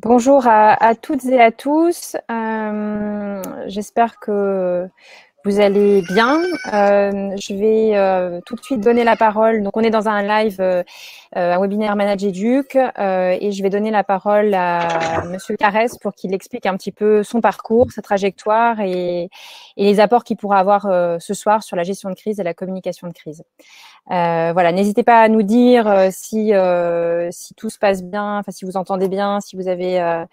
Bonjour à toutes et à tous. J'espère que vous allez bien. Je vais tout de suite donner la parole. Donc, on est dans un live, un webinaire ManagerEduc, et je vais donner la parole à Monsieur Carès pour qu'il explique un petit peu son parcours, sa trajectoire et les apports qu'il pourra avoir ce soir sur la gestion de crise et la communication de crise. Voilà, n'hésitez pas à nous dire si tout se passe bien, enfin si vous entendez bien, si vous avez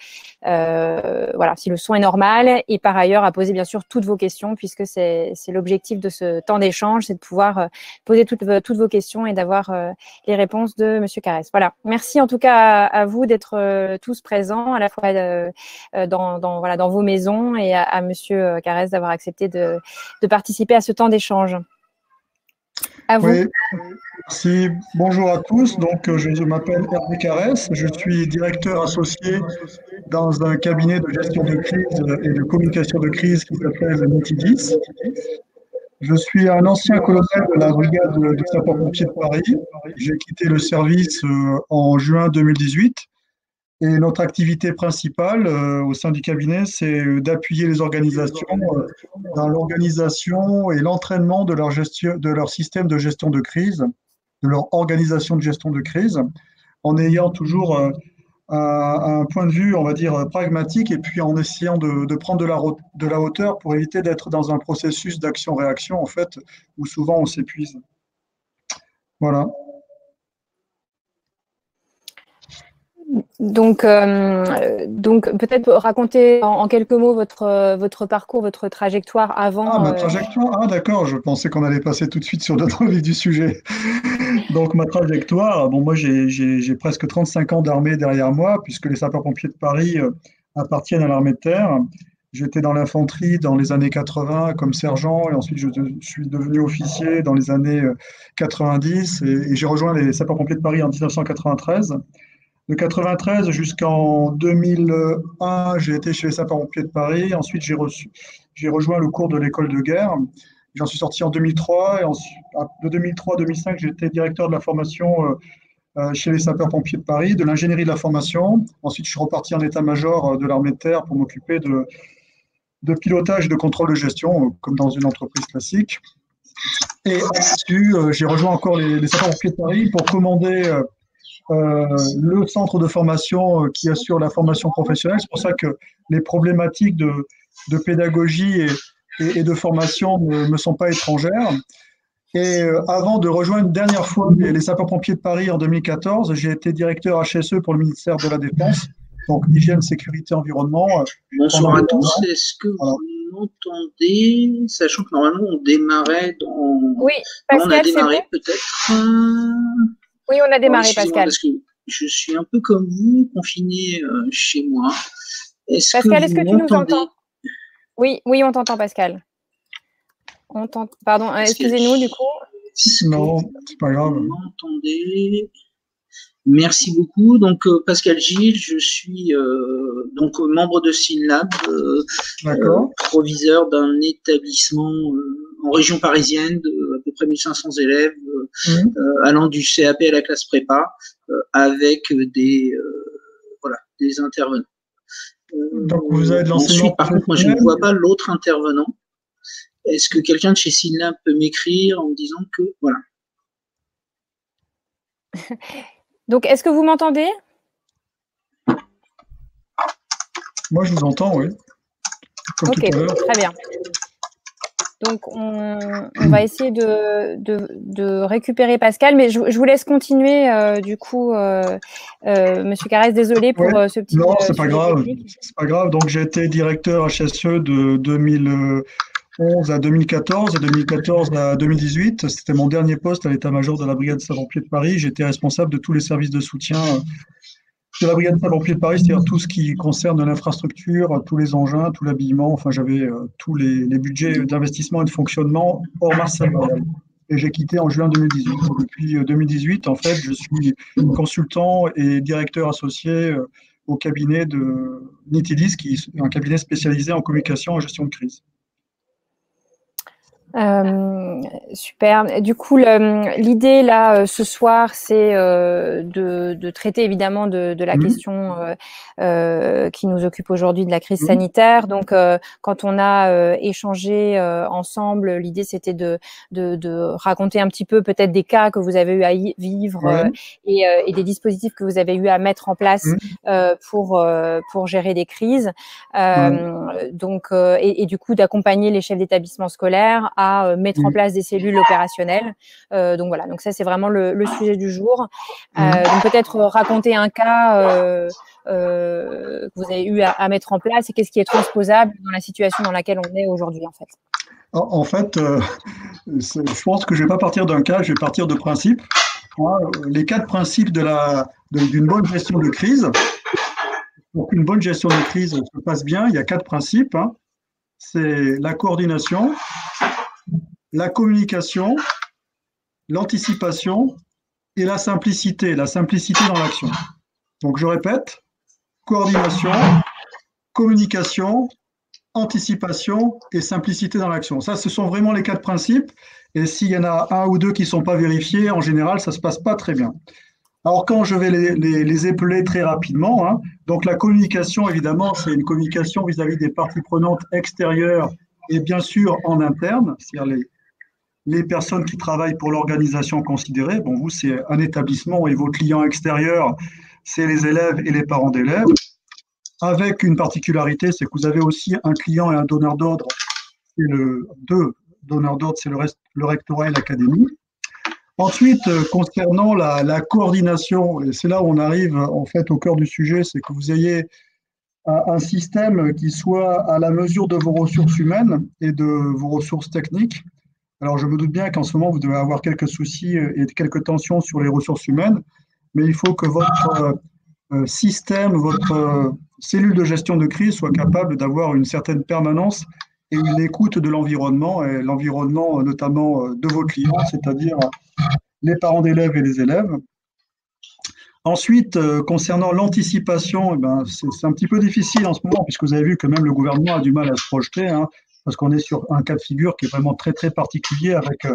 voilà, si le son est normal, et par ailleurs à poser bien sûr toutes vos questions puisque c'est l'objectif de ce temps d'échange, c'est de pouvoir poser toutes vos questions et d'avoir les réponses de Monsieur Carès. Voilà, merci en tout cas à vous d'être tous présents à la fois dans vos maisons et à Monsieur Carès d'avoir accepté de participer à ce temps d'échange. À vous. Oui, merci. Bonjour à tous. Donc, je m'appelle Hervé Carès. Je suis directeur associé dans un cabinet de gestion de crise et de communication de crise qui s'appelle Nitidis. Je suis un ancien colonel de la brigade de sapeurs-pompiers de Paris. J'ai quitté le service en juin 2018. Et notre activité principale au sein du cabinet, c'est d'appuyer les organisations dans l'organisation et l'entraînement de leur gestion, de leur système de gestion de crise, de leur organisation de gestion de crise, en ayant toujours un point de vue, on va dire, pragmatique et puis en essayant de prendre de la hauteur pour éviter d'être dans un processus d'action-réaction, en fait, où souvent on s'épuise. Voilà. Donc peut-être raconter en quelques mots votre parcours, votre trajectoire avant. Ah, ma trajectoire. Ah, d'accord. Je pensais qu'on allait passer tout de suite sur d'autres vif du sujet. Donc, ma trajectoire, bon, moi, j'ai presque 35 ans d'armée derrière moi, puisque les sapeurs-pompiers de Paris appartiennent à l'armée de terre. J'étais dans l'infanterie dans les années 80 comme sergent, et ensuite je suis devenu officier dans les années 90, et j'ai rejoint les sapeurs-pompiers de Paris en 1993. De 93 jusqu'en 2001, j'ai été chez les sapeurs-pompiers de Paris. Ensuite, j'ai rejoint le cours de l'école de guerre. J'en suis sorti en 2003. Et ensuite, de 2003 à 2005, j'ai été directeur de la formation chez les sapeurs-pompiers de Paris, de l'ingénierie de la formation. Ensuite, je suis reparti en état-major de l'armée de terre pour m'occuper de pilotage et de contrôle de gestion, comme dans une entreprise classique. Et là-dessus, j'ai rejoint encore les sapeurs-pompiers de Paris pour commander le centre de formation qui assure la formation professionnelle. C'est pour ça que les problématiques de pédagogie et de formation ne me sont pas étrangères. Et avant de rejoindre une dernière fois les sapeurs-pompiers de Paris en 2014, j'ai été directeur HSE pour le ministère de la Défense, donc hygiène, sécurité, environnement. Bonsoir à tous. Est-ce que vous m'entendez, sachant que normalement on démarrait dans. Oui, Pascal, on a démarré peut-être. Oui, on a démarré, Pascal. Parce que je suis un peu comme vous, confiné chez moi. Pascal, est-ce que tu nous entends? Oui, on t'entend, Pascal. Pardon, excusez-nous du coup. Non, c'est pas grave. Vous m'entendez? Merci beaucoup. Donc, Pascal Gilles, je suis donc membre de SYNLAB, proviseur d'un établissement en région parisienne de à peu près 1500 élèves, allant du CAP à la classe prépa, avec des intervenants. Donc, vous avez de l'enseignement. Ensuite, par contre, moi, je ne vois pas l'autre intervenant. Est-ce que quelqu'un de chez SYNLAB peut m'écrire en me disant que voilà. Donc, est-ce que vous m'entendez? Moi, je vous entends, oui. Comme ok, très bien. Donc, on va essayer de récupérer Pascal, mais je vous laisse continuer, du coup, Monsieur Carès, désolé pour ce petit. Non, c'est pas grave. C'est pas grave. Donc, j'ai été directeur HSE de 2011 à 2014 et 2014 à 2018. C'était mon dernier poste à l'état-major de la brigade de sapeurs-pompiers de Paris. J'étais responsable de tous les services de soutien de la brigade de sapeurs-pompiers de Paris, c'est-à-dire tout ce qui concerne l'infrastructure, tous les engins, tout l'habillement. Enfin, j'avais tous les budgets d'investissement et de fonctionnement hors masse salariale. Et j'ai quitté en juin 2018. Depuis 2018, en fait, je suis consultant et directeur associé au cabinet de Nitidis, qui est un cabinet spécialisé en communication et en gestion de crise. Super. Du coup, l'idée là ce soir, c'est de traiter évidemment de la question qui nous occupe aujourd'hui, de la crise sanitaire. Donc, quand on a échangé ensemble, l'idée c'était de raconter un petit peu peut-être des cas que vous avez eu à vivre et des dispositifs que vous avez eu à mettre en place pour gérer des crises. Donc, et du coup d'accompagner les chefs d'établissement scolaires à mettre en place des cellules opérationnelles. Donc voilà, donc ça c'est vraiment le sujet du jour. Donc peut-être raconter un cas que vous avez eu à mettre en place et qu'est-ce qui est transposable dans la situation dans laquelle on est aujourd'hui en fait. En fait, je pense que je ne vais pas partir d'un cas, je vais partir de principes. Les 4 principes d'une bonne gestion de crise. Pour qu'une bonne gestion de crise se passe bien, il y a 4 principes. C'est la coordination, la communication, l'anticipation et la simplicité dans l'action. Donc je répète, coordination, communication, anticipation et simplicité dans l'action. Ça, ce sont vraiment les 4 principes. Et s'il y en a un ou deux qui ne sont pas vérifiés, en général, ça ne se passe pas très bien. Alors quand je vais les épeler très rapidement, donc la communication, évidemment, c'est une communication vis-à-vis des parties prenantes extérieures et bien sûr en interne, c'est-à-dire les personnes qui travaillent pour l'organisation considérée. Bon, vous, c'est un établissement et vos clients extérieurs, c'est les élèves et les parents d'élèves. Avec une particularité, c'est que vous avez aussi un client et un donneur d'ordre. Deux donneurs d'ordre, c'est le rectorat et l'académie. Ensuite, concernant la coordination, et c'est là où on arrive en fait au cœur du sujet, c'est que vous ayez un système qui soit à la mesure de vos ressources humaines et de vos ressources techniques. Alors, je me doute bien qu'en ce moment, vous devez avoir quelques soucis et quelques tensions sur les ressources humaines, mais il faut que votre système, votre cellule de gestion de crise soit capable d'avoir une certaine permanence et une écoute de l'environnement, et l'environnement notamment de vos clients, c'est-à-dire les parents d'élèves et les élèves. Ensuite, concernant l'anticipation, c'est un petit peu difficile en ce moment, puisque vous avez vu que même le gouvernement a du mal à se projeter, parce qu'on est sur un cas de figure qui est vraiment très, très particulier avec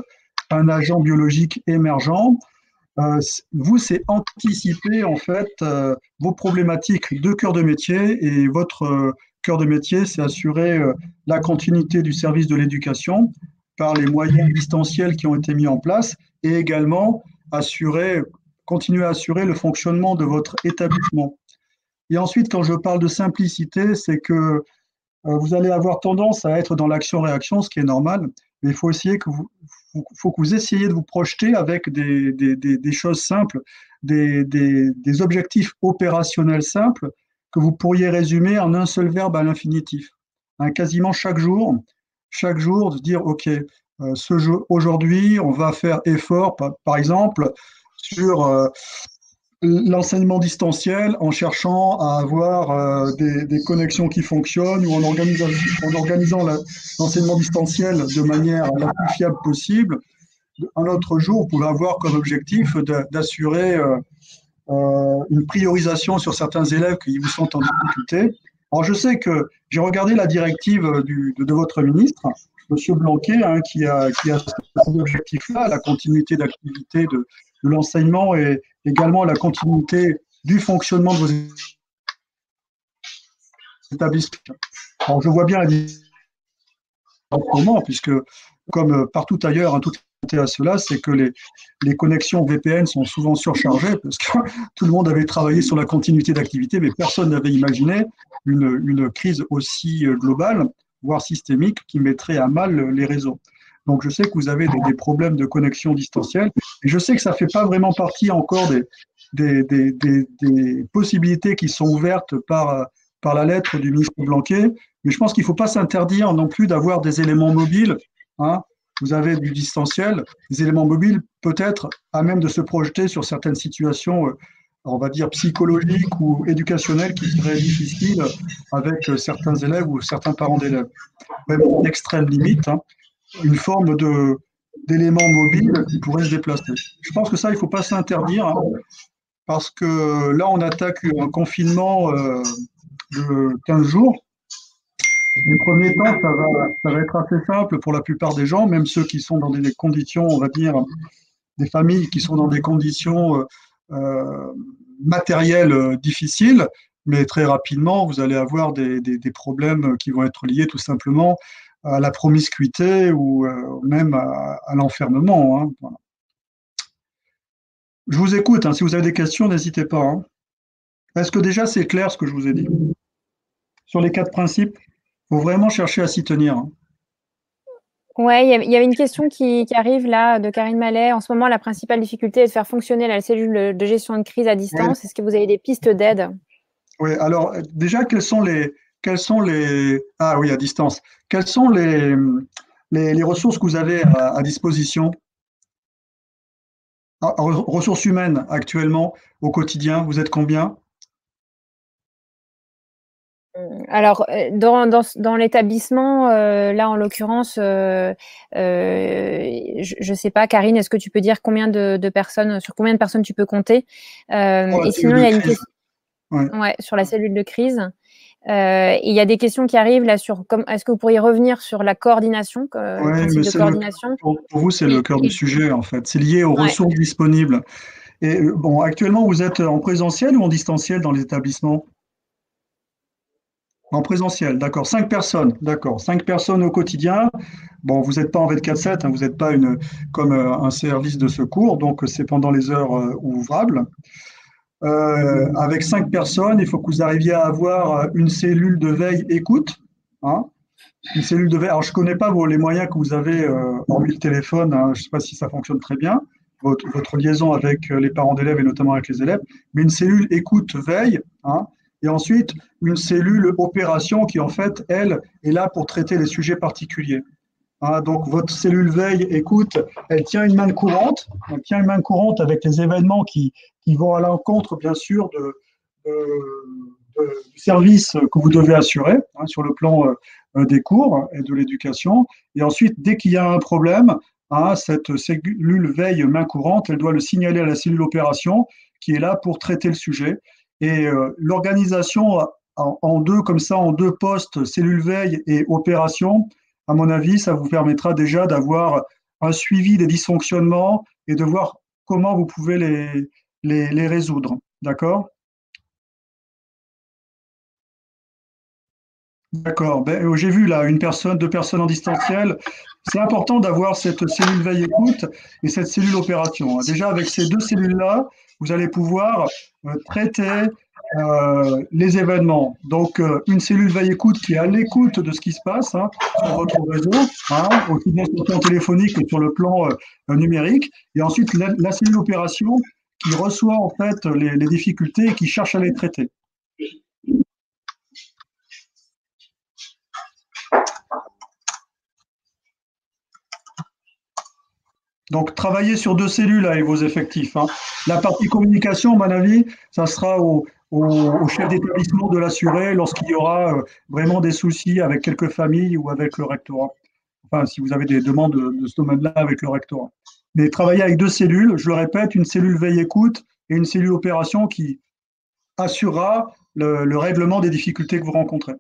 un agent biologique émergent. Vous, c'est anticiper en fait vos problématiques de cœur de métier, et votre cœur de métier, c'est assurer la continuité du service de l'éducation par les moyens distanciels qui ont été mis en place, et également continuer à assurer le fonctionnement de votre établissement. Et ensuite, quand je parle de simplicité, c'est que vous allez avoir tendance à être dans l'action-réaction, ce qui est normal, mais il faut que vous essayiez de vous projeter avec des choses simples, des objectifs opérationnels simples que vous pourriez résumer en un seul verbe à l'infinitif. Quasiment chaque jour, de dire, OK, aujourd'hui, on va faire effort, par exemple, sur l'enseignement distanciel en cherchant à avoir des connexions qui fonctionnent, ou en organisant l'enseignement distanciel de manière la plus fiable possible. Un autre jour, vous pouvez avoir comme objectif d'assurer une priorisation sur certains élèves qui vous sont en difficulté. Alors, je sais que j'ai regardé la directive de votre ministre, M. Blanquet, qui a cet objectif-là, la continuité d'activité de l'enseignement et également la continuité du fonctionnement de vos établissements. Alors, je vois bien la différence en ce moment, puisque comme partout ailleurs, tout à cela, c'est que les connexions VPN sont souvent surchargées, parce que tout le monde avait travaillé sur la continuité d'activité, mais personne n'avait imaginé une crise aussi globale, voire systémique, qui mettrait à mal les réseaux. Donc, je sais que vous avez des problèmes de connexion distancielle, et je sais que ça ne fait pas vraiment partie encore des possibilités qui sont ouvertes par la lettre du ministre Blanquet, mais je pense qu'il ne faut pas s'interdire non plus d'avoir des éléments mobiles. Vous avez du distanciel, des éléments mobiles peut-être à même de se projeter sur certaines situations, on va dire psychologiques ou éducationnelles qui seraient difficiles avec certains élèves ou certains parents d'élèves. Même en extrême limite, une forme d'éléments mobiles qui pourraient se déplacer. Je pense que ça, il ne faut pas s'interdire, parce que là, on attaque un confinement de 15 jours. Les premiers temps, ça va être assez simple pour la plupart des gens, même ceux qui sont dans des conditions, on va dire, des familles qui sont dans des conditions euh, matérielles difficiles, mais très rapidement, vous allez avoir des problèmes qui vont être liés tout simplement à la promiscuité ou même à l'enfermement, hein. Voilà. Je vous écoute, hein, si vous avez des questions, n'hésitez pas, hein. Est-ce que déjà c'est clair ce que je vous ai dit? Sur les quatre principes, il faut vraiment chercher à s'y tenir, hein. Ouais, il y avait une question qui arrive là de Karine Mallet. En ce moment, la principale difficulté est de faire fonctionner la cellule de gestion de crise à Oui, distance. Est-ce que vous avez des pistes d'aide? oui. Alors, déjà, ah oui, à distance. Quelles sont les ressources que vous avez à disposition? Ressources humaines actuellement, au quotidien, vous êtes combien? Alors, dans l'établissement, là, en l'occurrence, je sais pas, Karine, est-ce que tu peux dire combien de personnes, sur combien de personnes tu peux compter? Pour la Et cellule sinon, il de y a une crise. question, Ouais. ouais, sur la cellule de crise. Et il y a des questions qui arrivent là sur est-ce que vous pourriez revenir sur la coordination, le Ouais, mais principe de coordination? pour vous, c'est le Et, cœur du et- sujet, en fait. C'est lié aux ouais. ressources disponibles. Et bon, actuellement, vous êtes en présentiel ou en distanciel dans les établissements? En présentiel, d'accord. 5 personnes, d'accord. 5 personnes au quotidien. Bon, vous n'êtes pas en 24/7, hein, vous n'êtes pas comme un service de secours, donc c'est pendant les heures ouvrables. Avec 5 personnes, il faut que vous arriviez à avoir une cellule de veille écoute, hein, une cellule de veille. Alors, je ne connais pas les moyens que vous avez, hormis le téléphone, hein, je ne sais pas si ça fonctionne très bien, votre liaison avec les parents d'élèves et notamment avec les élèves, mais une cellule écoute veille, hein, et ensuite une cellule opération qui, en fait, elle, est là pour traiter les sujets particuliers. Hein, donc, votre cellule veille, écoute, elle tient une main courante, avec les événements qui vont à l'encontre, bien sûr, du service que vous devez assurer, hein, sur le plan des cours et de l'éducation. Et ensuite, dès qu'il y a un problème, hein, cette cellule veille main courante, elle doit le signaler à la cellule opération qui est là pour traiter le sujet. Et l'organisation en deux, comme ça, en deux postes, cellule veille et opération, à mon avis, ça vous permettra déjà d'avoir un suivi des dysfonctionnements et de voir comment vous pouvez les résoudre. D'accord? D'accord. Ben, j'ai vu là deux personnes en distanciel. C'est important d'avoir cette cellule veille écoute et cette cellule opération. Déjà, avec ces deux cellules-là, vous allez pouvoir traiter les événements. Donc, une cellule veille écoute qui est à l'écoute de ce qui se passe, hein, sur votre réseau, hein, aussi bien sur le plan téléphonique que sur le plan numérique. Et ensuite, la cellule opération qui reçoit en fait les difficultés et qui cherche à les traiter. Donc, travaillez sur deux cellules avec vos effectifs, hein. La partie communication, à mon avis, ça sera au chef d'établissement de l'assurer lorsqu'il y aura vraiment des soucis avec quelques familles ou avec le rectorat. Enfin, si vous avez des demandes de ce domaine-là avec le rectorat. Mais travailler avec deux cellules, je le répète, une cellule veille-écoute et une cellule opération qui assurera le règlement des difficultés que vous rencontrez.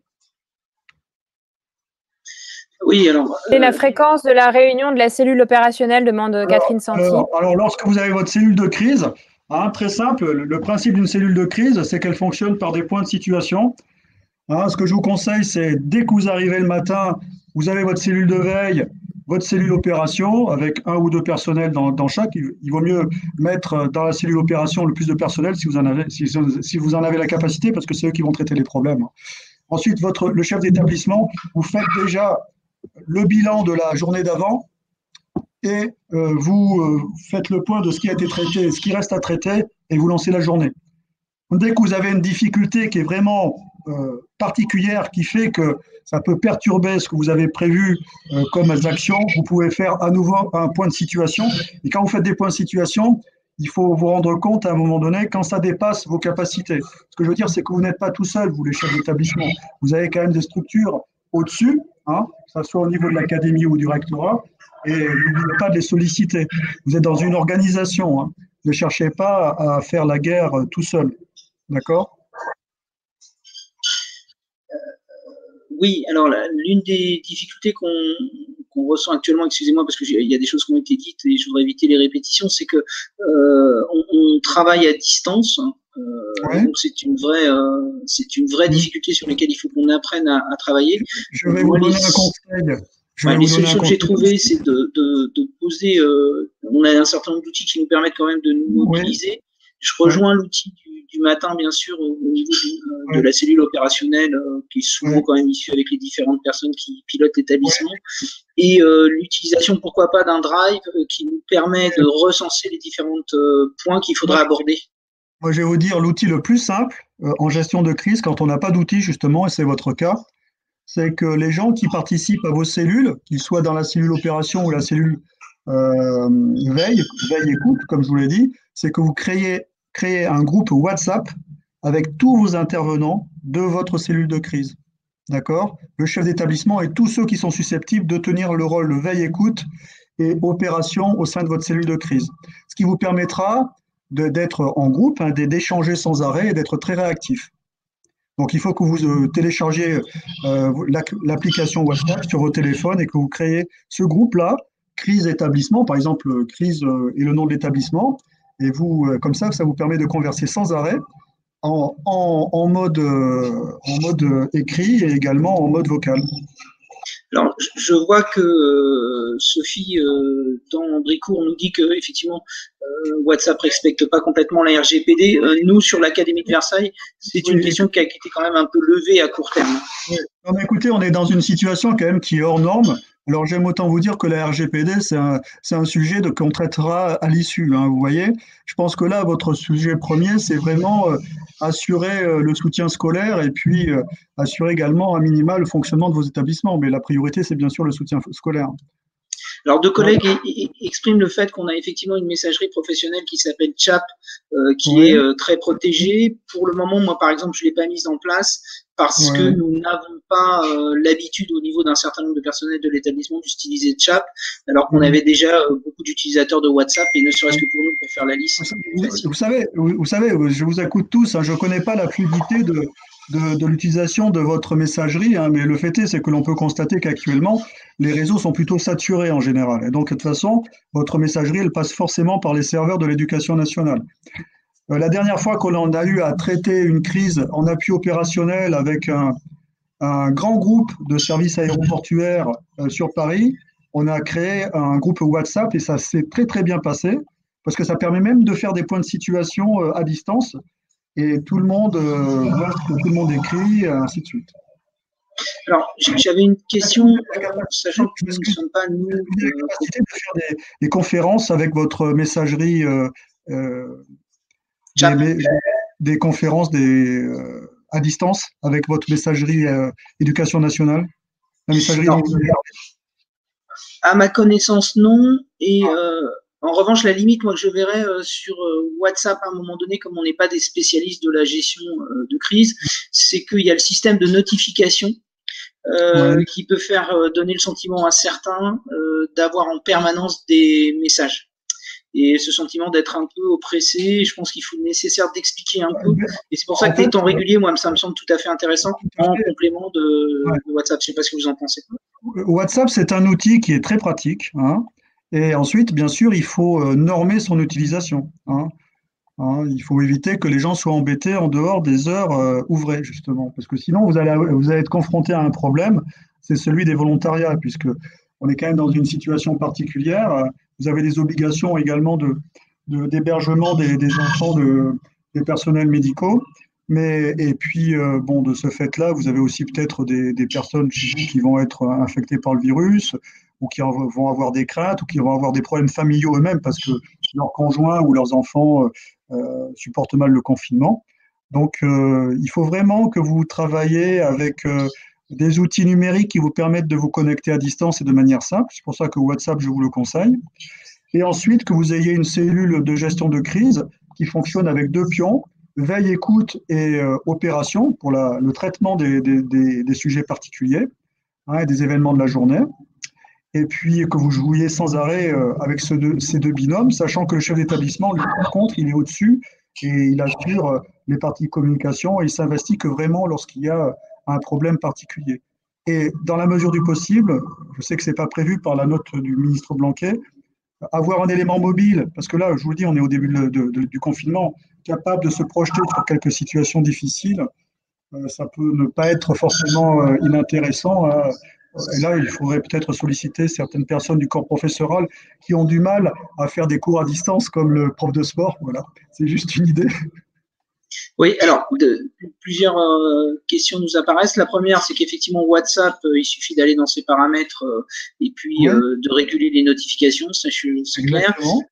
Oui, alors. Et la fréquence de la réunion de la cellule opérationnelle, demande Catherine Santi. Alors, lorsque vous avez votre cellule de crise, hein, très simple, le principe d'une cellule de crise, c'est qu'elle fonctionne par des points de situation. Hein, ce que je vous conseille, c'est dès que vous arrivez le matin, vous avez votre cellule de veille, votre cellule opération, avec un ou deux personnels dans chaque. Il vaut mieux mettre dans la cellule opération le plus de personnel si vous en avez, si vous en avez la capacité, parce que c'est eux qui vont traiter les problèmes. Ensuite, le chef d'établissement, vous faites déjà le bilan de la journée d'avant et vous faites le point de ce qui a été traité, ce qui reste à traiter, et vous lancez la journée. Dès que vous avez une difficulté qui est vraiment particulière, qui fait que ça peut perturber ce que vous avez prévu comme actions, vous pouvez faire à nouveau un point de situation. Et quand vous faites des points de situation, il faut vous rendre compte à un moment donné quand ça dépasse vos capacités. Ce que je veux dire, c'est que vous n'êtes pas tout seul, vous les chefs d'établissement. Vous avez quand même des structures au-dessus, hein, que ce soit au niveau de l'académie ou du rectorat, et n'oubliez pas de les solliciter. Vous êtes dans une organisation, hein. Ne cherchez pas à faire la guerre tout seul. D'accord? Oui, alors l'une des difficultés qu'on ressent actuellement, excusez-moi parce qu'il y a des choses qui ont été dites et je voudrais éviter les répétitions, c'est que on travaille à distance. Ouais. Donc c'est une vraie difficulté sur laquelle il faut qu'on apprenne à travailler. Je vais vous donner un conseil. Les solutions que j'ai trouvées, c'est de poser. On a un certain nombre d'outils qui nous permettent quand même de nous mobiliser. Je rejoins l'outil du matin, bien sûr, au niveau de la cellule opérationnelle, qui est souvent quand même issue avec les différentes personnes qui pilotent l'établissement. Et l'utilisation, pourquoi pas, d'un drive qui nous permet de recenser les différents points qu'il faudra aborder. Moi, je vais vous dire l'outil le plus simple en gestion de crise, quand on n'a pas d'outil, justement, et c'est votre cas, c'est que les gens qui participent à vos cellules, qu'ils soient dans la cellule opération ou la cellule veille écoute, comme je vous l'ai dit, c'est que vous créez un groupe WhatsApp avec tous vos intervenants de votre cellule de crise. D'accord? Le chef d'établissement et tous ceux qui sont susceptibles de tenir le rôle de veille écoute et opération au sein de votre cellule de crise. Ce qui vous permettra d'être en groupe, d'échanger sans arrêt et d'être très réactif. Donc, il faut que vous téléchargez l'application WhatsApp sur vos téléphones et que vous créez ce groupe-là, crise établissement, par exemple, crise et le nom de l'établissement. Et vous, comme ça vous permet de converser sans arrêt en mode écrit et également en mode vocal. Alors, je vois que Sophie, dans Bricourt, nous dit que effectivement WhatsApp respecte pas complètement la RGPD. Nous, sur l'Académie de Versailles, c'est une question qui a été quand même un peu levée à court terme. Non, mais écoutez, on est dans une situation quand même qui est hors norme. Alors, j'aime autant vous dire que la RGPD, c'est un sujet qu'on traitera à l'issue. Vous voyez, je pense que là, votre sujet premier, c'est vraiment assurer le soutien scolaire et puis assurer également à minima le fonctionnement de vos établissements. Mais la priorité, c'est bien sûr le soutien scolaire. Alors, deux collègues expriment le fait qu'on a effectivement une messagerie professionnelle qui s'appelle CHAP, qui est très protégée. Pour le moment, moi, par exemple, je ne l'ai pas mise en place parce que nous n'avons pas l'habitude au niveau d'un certain nombre de personnels de l'établissement d'utiliser CHAP, alors qu'on avait déjà beaucoup d'utilisateurs de WhatsApp, et ne serait-ce que pour nous, pour faire la liste. Vous savez, je vous écoute tous, je ne connais pas la fluidité de l'utilisation de votre messagerie, mais le fait est, c'est que l'on peut constater qu'actuellement, les réseaux sont plutôt saturés en général. Et donc, de toute façon, votre messagerie, elle passe forcément par les serveurs de l'Éducation nationale. La dernière fois qu'on a eu à traiter une crise en appui opérationnel avec un grand groupe de services aéroportuaires sur Paris, on a créé un groupe WhatsApp et ça s'est très très bien passé parce que ça permet même de faire des points de situation à distance et tout le monde voit ce que tout le monde écrit, ainsi de suite. Alors, j'avais une question, sachant que nous ne sommes pas nous. Vous avez la capacité de faire des conférences avec votre messagerie, des conférences à distance avec votre messagerie Éducation nationale, la messagerie. À ma connaissance, non. Et en revanche, la limite, moi, que je verrais sur WhatsApp à un moment donné, comme on n'est pas des spécialistes de la gestion de crise, c'est qu'il y a le système de notification qui peut faire donner le sentiment à certains d'avoir en permanence des messages. Et ce sentiment d'être un peu oppressé, je pense qu'il faut le nécessaire d'expliquer un peu. Et c'est pour ça que les temps réguliers, moi, ça me semble tout à fait intéressant en complément de WhatsApp. Je ne sais pas ce que vous en pensez. WhatsApp, c'est un outil qui est très pratique. Et ensuite, bien sûr, il faut normer son utilisation. Il faut éviter que les gens soient embêtés en dehors des heures ouvrées, justement. Parce que sinon, vous allez être confronté à un problème, c'est celui des volontariats, puisque on est quand même dans une situation particulière. Vous avez des obligations également d'hébergement des enfants des personnels médicaux. Et puis, de ce fait-là, vous avez aussi peut-être des personnes qui vont être infectées par le virus ou qui vont avoir des craintes ou qui vont avoir des problèmes familiaux eux-mêmes parce que leurs conjoints ou leurs enfants supportent mal le confinement. Donc, il faut vraiment que vous travaillez avec des outils numériques qui vous permettent de vous connecter à distance et de manière simple. C'est pour ça que WhatsApp, je vous le conseille. Et ensuite, que vous ayez une cellule de gestion de crise qui fonctionne avec 2 pions, veille, écoute et opération pour le traitement des sujets particuliers et des événements de la journée. Et puis que vous jouiez sans arrêt avec ces deux binômes, sachant que le chef d'établissement, lui, par contre, il est au-dessus et il assure les parties communication et il s'investit que vraiment lorsqu'il y a un problème particulier. Et dans la mesure du possible, je sais que c'est pas prévu par la note du ministre Blanquet, avoir un élément mobile, parce que là, je vous le dis, on est au début du confinement, capable de se projeter sur quelques situations difficiles, ça peut ne pas être forcément inintéressant, hein. Et là, il faudrait peut-être solliciter certaines personnes du corps professoral qui ont du mal à faire des cours à distance, comme le prof de sport. Voilà, c'est juste une idée. Oui, alors plusieurs questions nous apparaissent. La première, c'est qu'effectivement WhatsApp, il suffit d'aller dans ses paramètres et puis Oui, de réguler les notifications, ça c'est clair. exactement.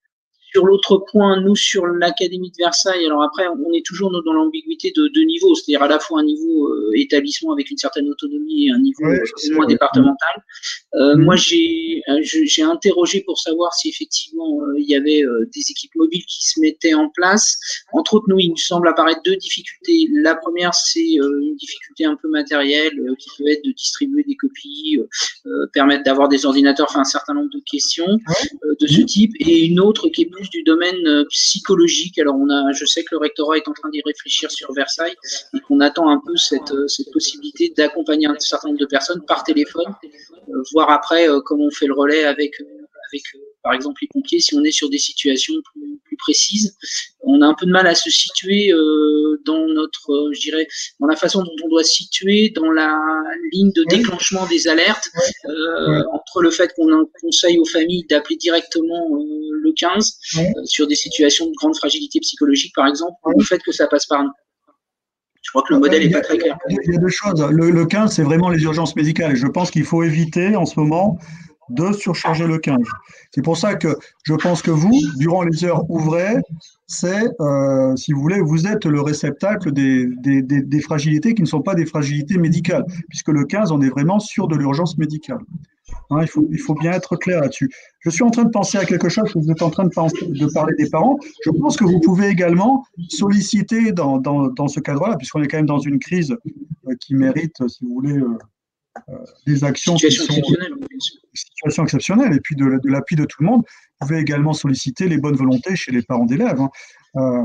Sur l'autre point, nous, sur l'Académie de Versailles, alors après, on est toujours dans l'ambiguïté de deux niveaux, c'est-à-dire à la fois un niveau établissement avec une certaine autonomie et un niveau Ouais, je sais, moins ouais. départemental. Moi, Mhm. j'ai interrogé pour savoir si effectivement il y avait des équipes mobiles qui se mettaient en place. Entre autres, nous, il nous semble apparaître deux difficultés. La première, c'est une difficulté un peu matérielle qui peut être de distribuer des copies, permettre d'avoir des ordinateurs, enfin un certain nombre de questions Ouais. de ce Mhm. type, et une autre qui est plus du domaine psychologique. Alors, je sais que le rectorat est en train d'y réfléchir sur Versailles et qu'on attend un peu cette possibilité d'accompagner un certain nombre de personnes par téléphone, voir après comment on fait le relais avec par exemple les pompiers si on est sur des situations plus précises. On a un peu de mal à se situer dans notre, je dirais, dans la façon dont on doit se situer dans la ligne de Oui, déclenchement des alertes, ouais, entre le fait qu'on conseille aux familles d'appeler directement le 15 ouais, sur des situations de grande fragilité psychologique par exemple, ou le ouais. fait que ça passe par nous. Je crois que le modèle n'est Il y a, pas très clair. il y a deux choses. Le 15, c'est vraiment les urgences médicales. Et je pense qu'il faut éviter en ce moment de surcharger le 15. C'est pour ça que je pense que vous, durant les heures ouvrées, si vous voulez, vous êtes le réceptacle des fragilités qui ne sont pas des fragilités médicales, puisque le 15, on est vraiment sur de l'urgence médicale. Hein, il faut bien être clair là-dessus. Je suis en train de penser à quelque chose, vous êtes en train de parler des parents. Je pense que vous pouvez également solliciter dans ce cadre-là, puisqu'on est quand même dans une crise qui mérite, si vous voulez, des actions qui Situation sont exceptionnelle, bien sûr. situation exceptionnelle et puis de l'appui de tout le monde. Vous pouvez également solliciter les bonnes volontés chez les parents d'élèves, hein. Euh,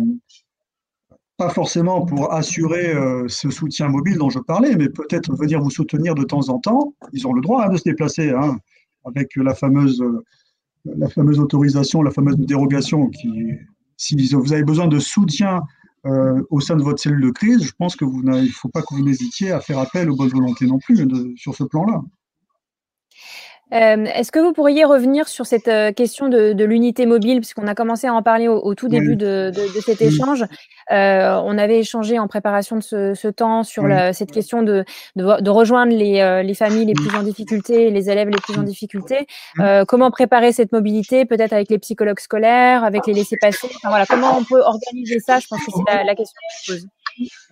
Pas forcément pour assurer ce soutien mobile dont je parlais, mais peut-être venir vous soutenir de temps en temps. Ils ont le droit, hein, de se déplacer, hein, avec la fameuse autorisation, la fameuse dérogation si vous avez besoin de soutien au sein de votre cellule de crise, je pense il ne faut pas que vous n'hésitiez à faire appel aux bonnes volontés non plus sur ce plan-là. Est-ce que vous pourriez revenir sur cette question de l'unité mobile, puisqu'on a commencé à en parler au tout début Oui, de cet oui, échange. On avait échangé en préparation de ce temps sur oui, cette question de rejoindre les familles les oui, plus en difficulté, les élèves les plus en difficulté. oui. Comment préparer cette mobilité, peut-être avec les psychologues scolaires, avec les laissez-passer. Enfin, voilà, comment on peut organiser ça? Je pense que c'est la question que je pose.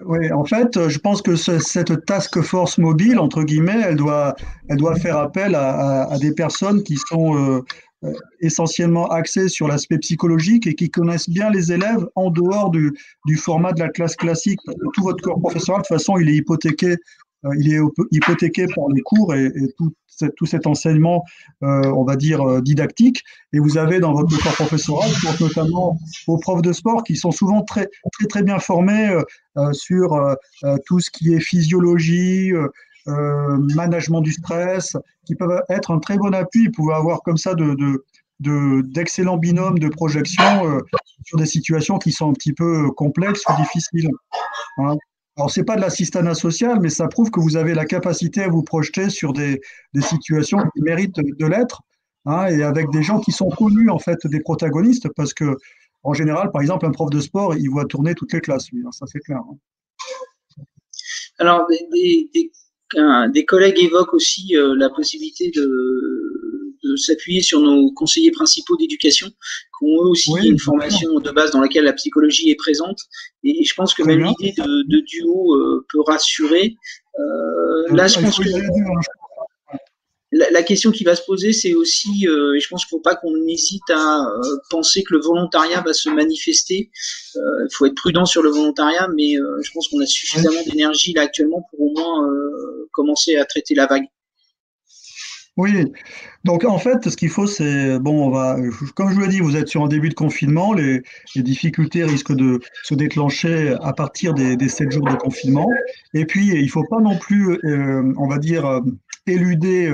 Oui, en fait, je pense que cette task force mobile, entre guillemets, elle doit faire appel à des personnes qui sont essentiellement axées sur l'aspect psychologique et qui connaissent bien les élèves en dehors du format de la classe classique. Parce que tout votre corps professoral, de toute façon, il est hypothéqué par les cours et tout cet enseignement, on va dire, didactique. Et vous avez dans votre corps professoral, je pense notamment aux profs de sport qui sont souvent très, très, très bien formés sur tout ce qui est physiologie, management du stress, qui peuvent être un très bon appui. Vous pouvez avoir comme ça d'excellents binômes de projection sur des situations qui sont un petit peu complexes ou difficiles, hein. Alors, ce n'est pas de l'assistanat social, mais ça prouve que vous avez la capacité à vous projeter sur des situations qui méritent de l'être, hein, et avec des gens qui sont connus, en fait, des protagonistes, parce que, en général, par exemple, un prof de sport, il voit tourner toutes les classes, lui, hein, ça c'est clair, hein. Alors, des collègues évoquent aussi la possibilité de s'appuyer sur nos conseillers principaux d'éducation, qui ont eux aussi Oui, une bien sûr, formation de base dans laquelle la psychologie est présente. Et je pense que très même bien. l'idée de duo peut rassurer. Là, je Il pense faut que y aller à deux, hein. la question qui va se poser, c'est aussi, et je pense qu'il ne faut pas qu'on hésite à penser que le volontariat va se manifester. Il faut être prudent sur le volontariat, mais je pense qu'on a Oui. suffisamment d'énergie là actuellement pour au moins commencer à traiter la vague. Oui, donc en fait, ce qu'il faut, c'est, bon, comme je vous l'ai dit, vous êtes sur un début de confinement, les difficultés risquent de se déclencher à partir des 7 jours de confinement. Et puis, il ne faut pas non plus, on va dire, éluder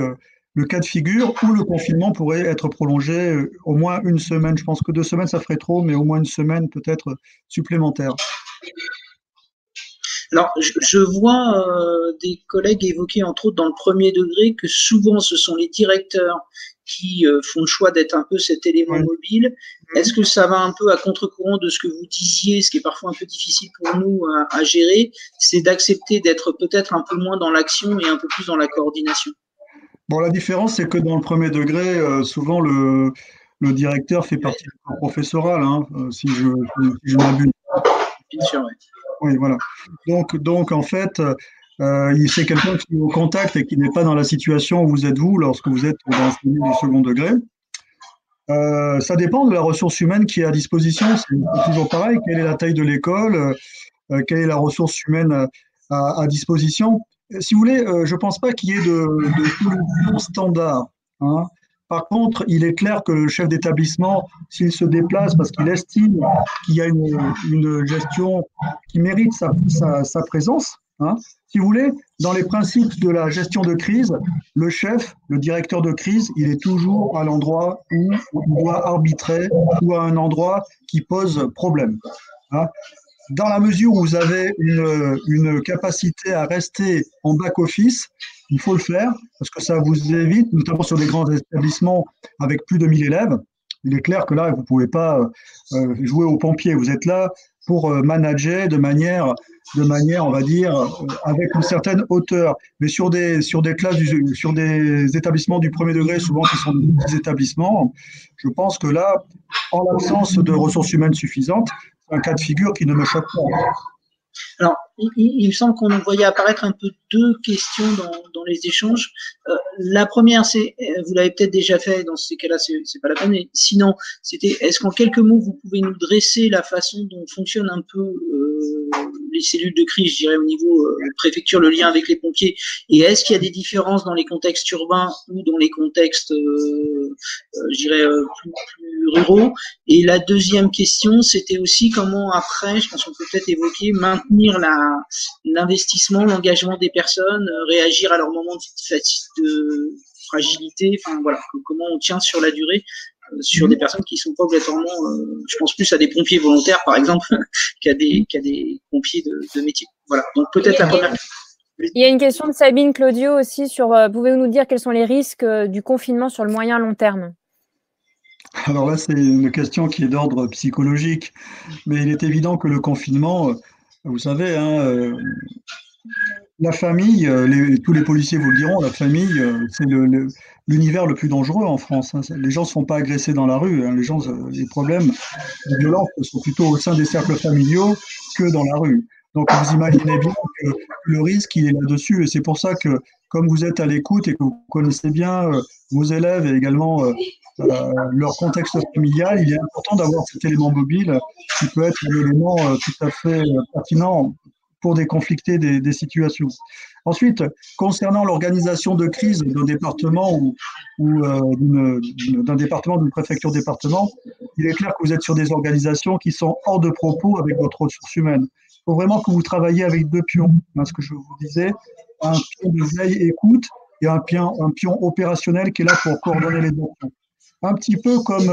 le cas de figure où le confinement pourrait être prolongé au moins une semaine. Je pense que 2 semaines, ça ferait trop, mais au moins une semaine peut-être supplémentaire. Alors, je vois des collègues évoquer, entre autres dans le premier degré, que souvent ce sont les directeurs qui font le choix d'être un peu cet élément Oui. mobile. Est-ce que ça va un peu à contre-courant de ce que vous disiez, ce qui est parfois un peu difficile pour nous à gérer, c'est d'accepter d'être peut-être un peu moins dans l'action et un peu plus dans la coordination? Bon, la différence, c'est que dans le premier degré, souvent le directeur fait partie du corps professoral, hein, si je ne m'abuse. Bien sûr, oui. Oui, voilà. Donc en fait, c'est quelqu'un qui est au contact et qui n'est pas dans la situation où vous êtes vous lorsque vous êtes dans le du second degré. Ça dépend de la ressource humaine qui est à disposition. C'est toujours pareil. Quelle est la taille de l'école? Quelle est la ressource humaine à disposition? Si vous voulez, je ne pense pas qu'il y ait de solution standard, hein. Par contre, il est clair que le chef d'établissement, s'il se déplace parce qu'il estime qu'il y a une gestion qui mérite sa présence, hein, si vous voulez, dans les principes de la gestion de crise, le chef, le directeur de crise, il est toujours à l'endroit où il doit arbitrer ou à un endroit qui pose problème, hein. Dans la mesure où vous avez une capacité à rester en back-office, il faut le faire parce que ça vous évite, notamment sur des grands établissements avec plus de 1000 élèves, il est clair que là, vous ne pouvez pas jouer aux pompiers. Vous êtes là pour manager de manière, on va dire, avec une certaine hauteur. Mais sur des classes, sur des établissements du premier degré, souvent qui sont des petits établissements, je pense que là, en l'absence de ressources humaines suffisantes, c'est un cas de figure qui ne me choque pas. Alors, il me semble qu'on voyait apparaître un peu deux questions dans les échanges. La première, c'est, vous l'avez peut-être déjà fait, dans ces cas-là, c'est pas la peine, mais sinon, c'était, est-ce qu'en quelques mots, vous pouvez nous dresser la façon dont fonctionnent un peu les cellules de crise, je dirais, au niveau préfecture, le lien avec les pompiers, et est-ce qu'il y a des différences dans les contextes urbains ou dans les contextes, je dirais, plus ruraux? Et la deuxième question, c'était aussi comment après, je pense qu'on peut peut-être évoquer, maintenir l'investissement, l'engagement des personnes, réagir à leur moment de fragilité, enfin voilà, comment on tient sur la durée sur des personnes qui sont pas obligatoirement, je pense plus à des pompiers volontaires par exemple qu'à des pompiers de métier. Voilà, donc peut-être la première. Il y a une question de Sabine Claudio aussi sur, pouvez-vous nous dire quels sont les risques du confinement sur le moyen long terme? Alors là, c'est une question qui est d'ordre psychologique, mais il est évident que le confinement, vous savez, hein, la famille, tous les policiers vous le diront, la famille, c'est l'univers le plus dangereux en France, hein. Les gens ne sont pas agressés dans la rue, hein. Les problèmes de violence sont plutôt au sein des cercles familiaux que dans la rue. Donc vous imaginez bien que le risque, il est là-dessus. Et c'est pour ça que, comme vous êtes à l'écoute et que vous connaissez bien vos élèves et également leur contexte familial, il est important d'avoir cet élément mobile qui peut être un élément tout à fait pertinent pour déconflicter des situations. Ensuite, concernant l'organisation de crise d'un département ou d'un département, d'une préfecture département, il est clair que vous êtes sur des organisations qui sont hors de propos avec votre ressource humaine. Il faut vraiment que vous travaillez avec deux pions, hein, ce que je vous disais, un pion de veille écoute et un pion opérationnel qui est là pour coordonner les actions. Un petit peu comme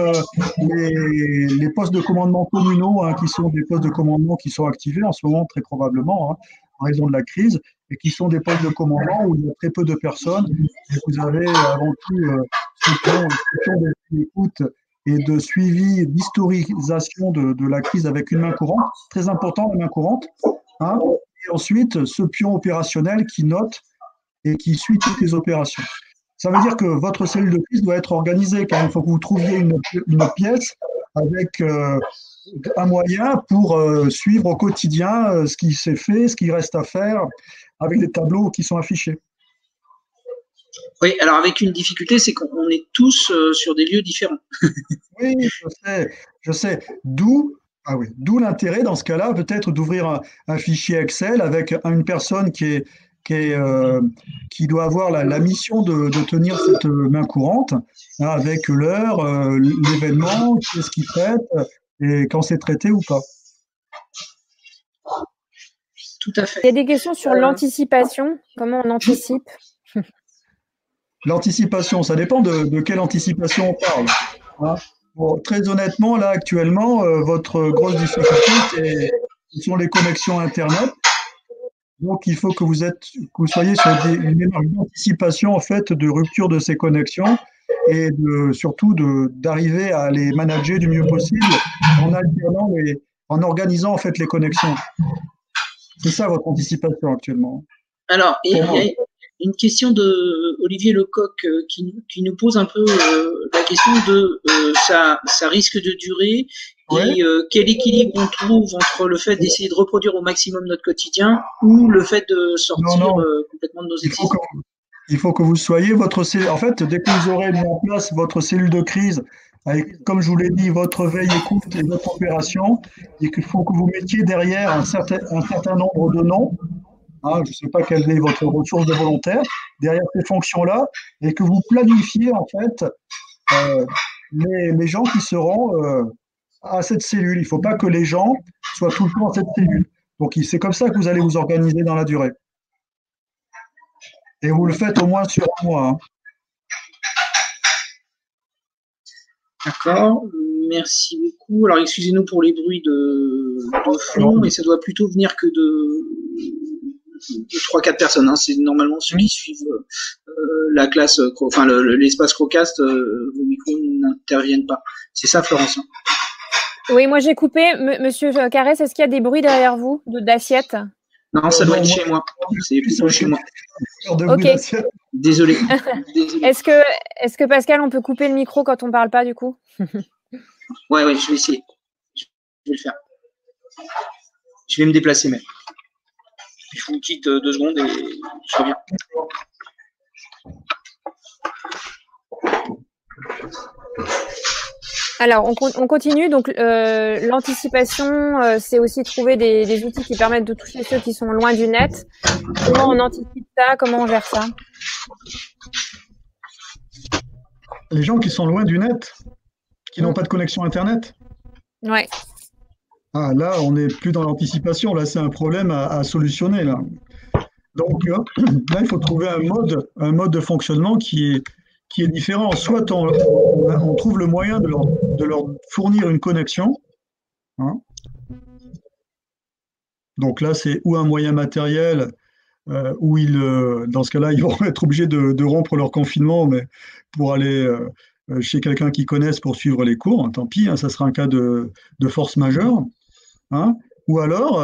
les postes de commandement communaux, hein, qui sont des postes de commandement qui sont activés en ce moment, très probablement, hein, en raison de la crise, et qui sont des postes de commandement où il y a très peu de personnes. Et vous avez avant tout ce pion d'écoute et de suivi, d'historisation de la crise avec une main courante, très important, la main courante, hein, et ensuite ce pion opérationnel qui note et qui suit toutes les opérations. Ça veut dire que votre cellule de crise doit être organisée, car il faut que vous trouviez une pièce avec un moyen pour suivre au quotidien ce qui s'est fait, ce qui reste à faire, avec des tableaux qui sont affichés. Oui, alors avec une difficulté, c'est qu'on est tous sur des lieux différents. Oui, je sais. D'où l'intérêt dans ce cas-là, peut-être d'ouvrir un fichier Excel avec une personne qui est qui doit avoir la mission de tenir cette main courante, hein, avec l'heure, l'événement, qu'est-ce qu'il traite et quand c'est traité ou pas. Tout à fait. Il y a des questions sur l'anticipation. Comment on anticipe? L'anticipation, ça dépend de quelle anticipation on parle. Hein. Bon, très honnêtement, là, actuellement, votre grosse difficulté, ce sont les connexions Internet. Donc, il faut que vous soyez sur une démarche d'anticipation, en fait, de rupture de ces connexions et surtout d'arriver à les manager du mieux possible en alternant en organisant, en fait, les connexions. C'est ça votre anticipation actuellement. Alors, il y a une question de Olivier Lecoq qui nous pose un peu la question de ça risque de durer et quel équilibre on trouve entre le fait d'essayer de reproduire au maximum notre quotidien ou le fait de sortir complètement de nos existences. Il faut que vous soyez en fait, dès que vous aurez mis en place votre cellule de crise, avec, comme je vous l'ai dit, votre veille écoute et votre opération, et qu'il faut que vous mettiez derrière un certain nombre de noms. Hein, je ne sais pas quelle est votre ressource de volontaire, derrière ces fonctions-là, et que vous planifiez en fait les gens qui seront à cette cellule. Il ne faut pas que les gens soient tout le temps à cette cellule. Donc c'est comme ça que vous allez vous organiser dans la durée. Et vous le faites au moins sur un mois. Hein. D'accord, merci beaucoup. Alors excusez-nous pour les bruits de fond, mais ça doit plutôt venir que de 3-4 personnes. Hein. C'est normalement ceux qui suivent la classe, enfin l'espace Crocast, vos micros n'interviennent pas. C'est ça, Florence? Oui, moi j'ai coupé. Monsieur Carès, est-ce qu'il y a des bruits derrière vous d'assiettes? Non, ça doit être chez moi. C'est plutôt chez moi. Ok. Désolé. Est-ce que Pascal, on peut couper le micro quand on ne parle pas du coup? Ouais, je vais essayer. Je vais le faire. Je vais me déplacer même. Je vous quitte 2 secondes et je reviens. Alors, on continue. Donc, l'anticipation, c'est aussi trouver des outils qui permettent de toucher ceux qui sont loin du net. Comment on anticipe ça? Comment on gère ça? Les gens qui sont loin du net, qui n'ont pas de connexion Internet? Ouais. Ah, là, on n'est plus dans l'anticipation. Là, c'est un problème à solutionner. Là. Donc, là, il faut trouver un mode de fonctionnement qui est différent. Soit on trouve le moyen de leur fournir une connexion. Hein. Donc là, c'est ou un moyen matériel, où dans ce cas-là, ils vont être obligés de rompre leur confinement, mais pour aller chez quelqu'un qu'ils connaissent pour suivre les cours. Hein, tant pis, hein, ça sera un cas de force majeure. Hein. Ou alors,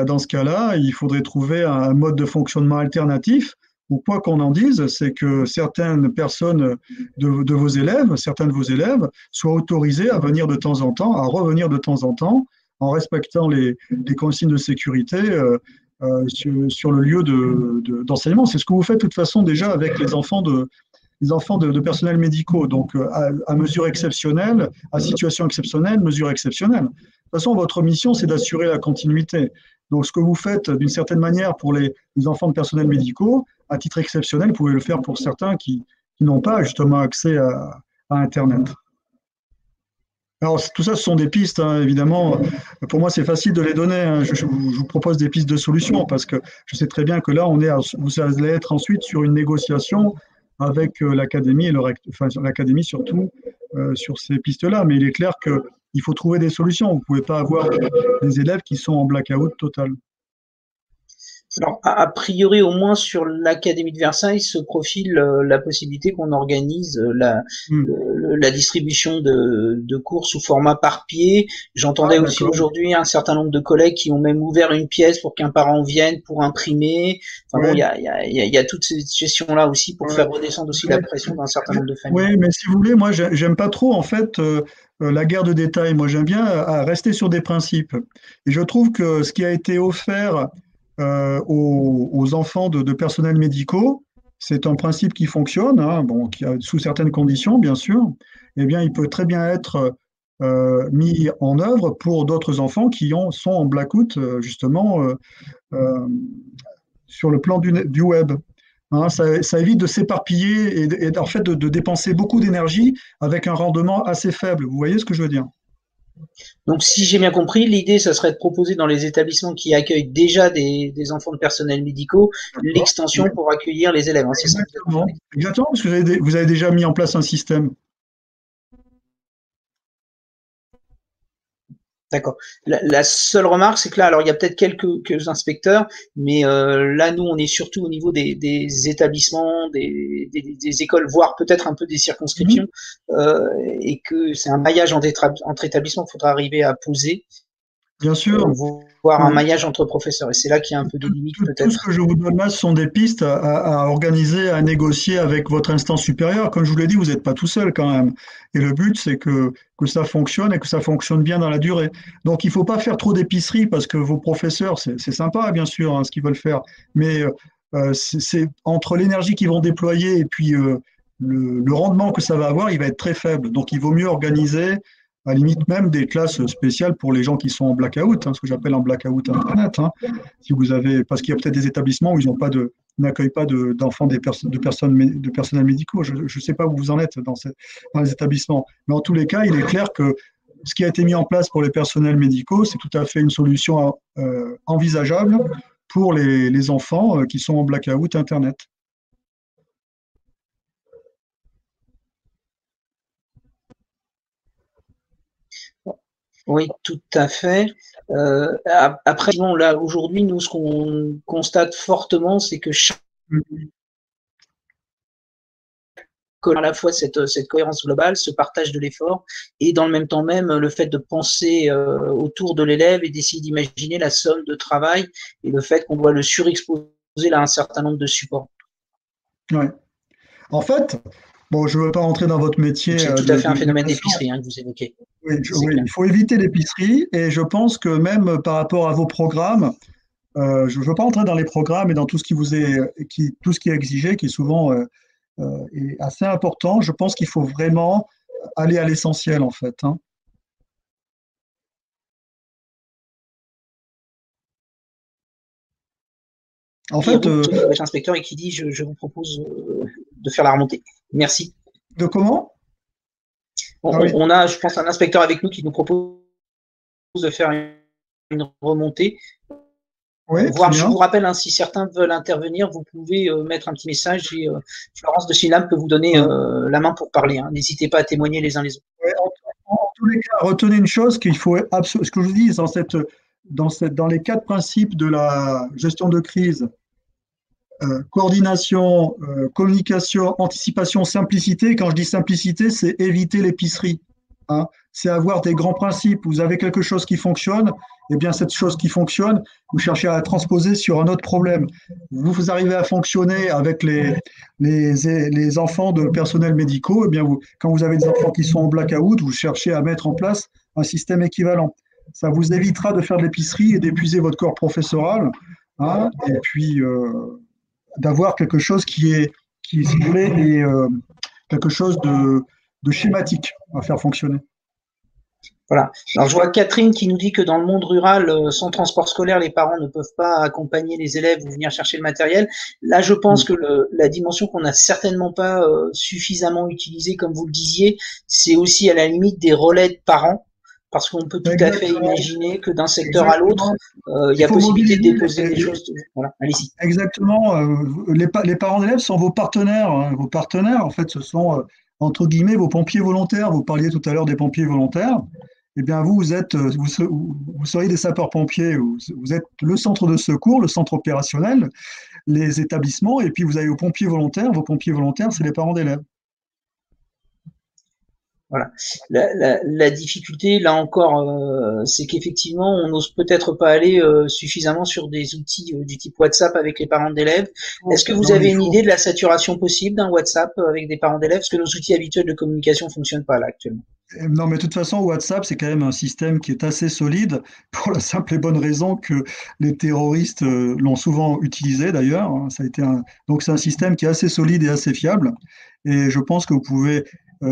dans ce cas-là, il faudrait trouver un mode de fonctionnement alternatif. Ou quoi qu'on en dise, c'est que certaines personnes de vos élèves, certains de vos élèves, soient autorisés à venir de temps en temps, à revenir de temps en temps, en respectant les consignes de sécurité sur le lieu d'enseignement. C'est ce que vous faites de toute façon déjà avec les enfants de personnels médicaux. Donc, à mesure exceptionnelle, à situation exceptionnelle, mesure exceptionnelle. De toute façon, votre mission, c'est d'assurer la continuité. Donc, ce que vous faites d'une certaine manière pour les enfants de personnels médicaux, à titre exceptionnel, vous pouvez le faire pour certains qui n'ont pas justement accès à Internet. Alors, tout ça, ce sont des pistes, hein, évidemment. Pour moi, c'est facile de les donner. Hein. Je vous propose des pistes de solutions parce que je sais très bien que là, vous allez être ensuite sur une négociation avec l'académie et l'académie surtout sur ces pistes-là. Mais il est clair qu'il faut trouver des solutions. Vous ne pouvez pas avoir des élèves qui sont en blackout total. Alors, a priori, au moins sur l'Académie de Versailles, se profile la possibilité qu'on organise la distribution de cours sous format par pied. J'entendais aussi aujourd'hui un certain nombre de collègues qui ont même ouvert une pièce pour qu'un parent vienne pour imprimer. Enfin bon, il y a toute cette gestion-là aussi pour faire redescendre aussi la pression d'un certain nombre de familles. Oui, mais si vous voulez, moi, j'aime pas trop, en fait, la guerre de détails. Moi, j'aime bien rester sur des principes. Et je trouve que ce qui a été offert aux enfants de personnels médicaux, c'est un principe qui fonctionne, hein, qui a, sous certaines conditions, bien sûr. Eh bien, il peut très bien être mis en œuvre pour d'autres enfants qui sont en blackout, justement, sur le plan du web. Hein, ça évite de s'éparpiller et en fait de dépenser beaucoup d'énergie avec un rendement assez faible. Vous voyez ce que je veux dire? Donc, si j'ai bien compris, l'idée, ça serait de proposer dans les établissements qui accueillent déjà des enfants de personnels médicaux l'extension pour accueillir les élèves. Hein, c'est ça. Exactement. Exactement, parce que vous avez déjà mis en place un système. D'accord. La seule remarque, c'est que là, alors il y a peut-être quelques inspecteurs, mais là, nous, on est surtout au niveau des établissements, des écoles, voire peut-être un peu des circonscriptions, et que c'est un maillage entre établissements qu'il faudra arriver à poser. Bien sûr. Voire un maillage entre professeurs. Et c'est là qu'il y a un peu des limites, peut-être. Tout ce que je vous donne là, ce sont des pistes à organiser, à négocier avec votre instance supérieure. Comme je vous l'ai dit, vous n'êtes pas tout seul quand même. Et le but, c'est que ça fonctionne et que ça fonctionne bien dans la durée. Donc, il ne faut pas faire trop d'épicerie parce que vos professeurs, c'est sympa, bien sûr, hein, ce qu'ils veulent faire. Mais c'est entre l'énergie qu'ils vont déployer et puis le rendement que ça va avoir, il va être très faible. Donc, il vaut mieux organiser à la limite même des classes spéciales pour les gens qui sont en blackout, hein, ce que j'appelle en blackout Internet. Hein. Si vous avez, parce qu'il y a peut-être des établissements où ils n'accueillent pas d'enfants de personnels médicaux. Je ne sais pas où vous en êtes dans les établissements. Mais en tous les cas, il est clair que ce qui a été mis en place pour les personnels médicaux, c'est tout à fait une solution envisageable pour les enfants qui sont en blackout Internet. Oui, tout à fait. Après, bon, là, aujourd'hui, nous, ce qu'on constate fortement, c'est que à la fois cette cohérence globale, ce partage de l'effort, et dans le même temps même, le fait de penser autour de l'élève et d'essayer d'imaginer la somme de travail et le fait qu'on doit le surexposer à un certain nombre de supports. Ouais. En fait, bon, je ne veux pas rentrer dans votre métier. C'est tout à fait un phénomène d'épicerie que vous évoquez. Oui, il faut éviter l'épicerie et je pense que même par rapport à vos programmes, je ne veux pas entrer dans les programmes et dans tout ce qui tout ce qui est exigé, qui est souvent est assez important. Je pense qu'il faut vraiment aller à l'essentiel en fait. Hein. En fait, inspecteur et qui dit je vous propose de faire la remontée. Merci. De comment? On a, je pense, un inspecteur avec nous qui nous propose de faire une remontée. Oui, je vous rappelle, hein, si certains veulent intervenir, vous pouvez mettre un petit message et Florence de Synlab peut vous donner la main pour parler. Hein. N'hésitez pas à témoigner les uns les autres. Ouais, en tous les cas, retenez une chose qu'il faut absolument. Ce que je vous dis dans les 4 principes de la gestion de crise. Coordination, communication, anticipation, simplicité. Quand je dis simplicité, c'est éviter l'épicerie. Hein. C'est avoir des grands principes. Vous avez quelque chose qui fonctionne, et bien cette chose qui fonctionne, vous cherchez à la transposer sur un autre problème. Vous arrivez à fonctionner avec les enfants de personnels médicaux, et bien quand vous avez des enfants qui sont en blackout, vous cherchez à mettre en place un système équivalent. Ça vous évitera de faire de l'épicerie et d'épuiser votre corps professoral. Hein, et puis d'avoir quelque chose qui, si vous voulez, est quelque chose de schématique à faire fonctionner. Voilà. Alors je vois Catherine qui nous dit que dans le monde rural, sans transport scolaire, les parents ne peuvent pas accompagner les élèves ou venir chercher le matériel. Là, je pense que la dimension qu'on n'a certainement pas suffisamment utilisée, comme vous le disiez, c'est aussi à la limite des relais de parents. Parce qu'on peut tout à fait imaginer que d'un secteur à l'autre, il y a possibilité de déposer des choses. Voilà, allez-y. Exactement. Les parents d'élèves sont vos partenaires. Hein. Vos partenaires, en fait, ce sont, entre guillemets, vos pompiers volontaires. Vous parliez tout à l'heure des pompiers volontaires. Eh bien, vous seriez des sapeurs-pompiers. Vous êtes le centre de secours, le centre opérationnel, les établissements. Et puis, vous avez vos pompiers volontaires. Vos pompiers volontaires, c'est les parents d'élèves. Voilà. La difficulté, là encore, c'est qu'effectivement, on n'ose peut-être pas aller suffisamment sur des outils du type WhatsApp avec les parents d'élèves. Est-ce que vous avez une idée de la saturation possible d'un WhatsApp avec des parents d'élèves? Parce que nos outils habituels de communication ne fonctionnent pas là actuellement. Non, mais de toute façon, WhatsApp, c'est quand même un système qui est assez solide pour la simple et bonne raison que les terroristes l'ont souvent utilisé d'ailleurs. Donc, c'est un système qui est assez solide et assez fiable. Et je pense que vous pouvez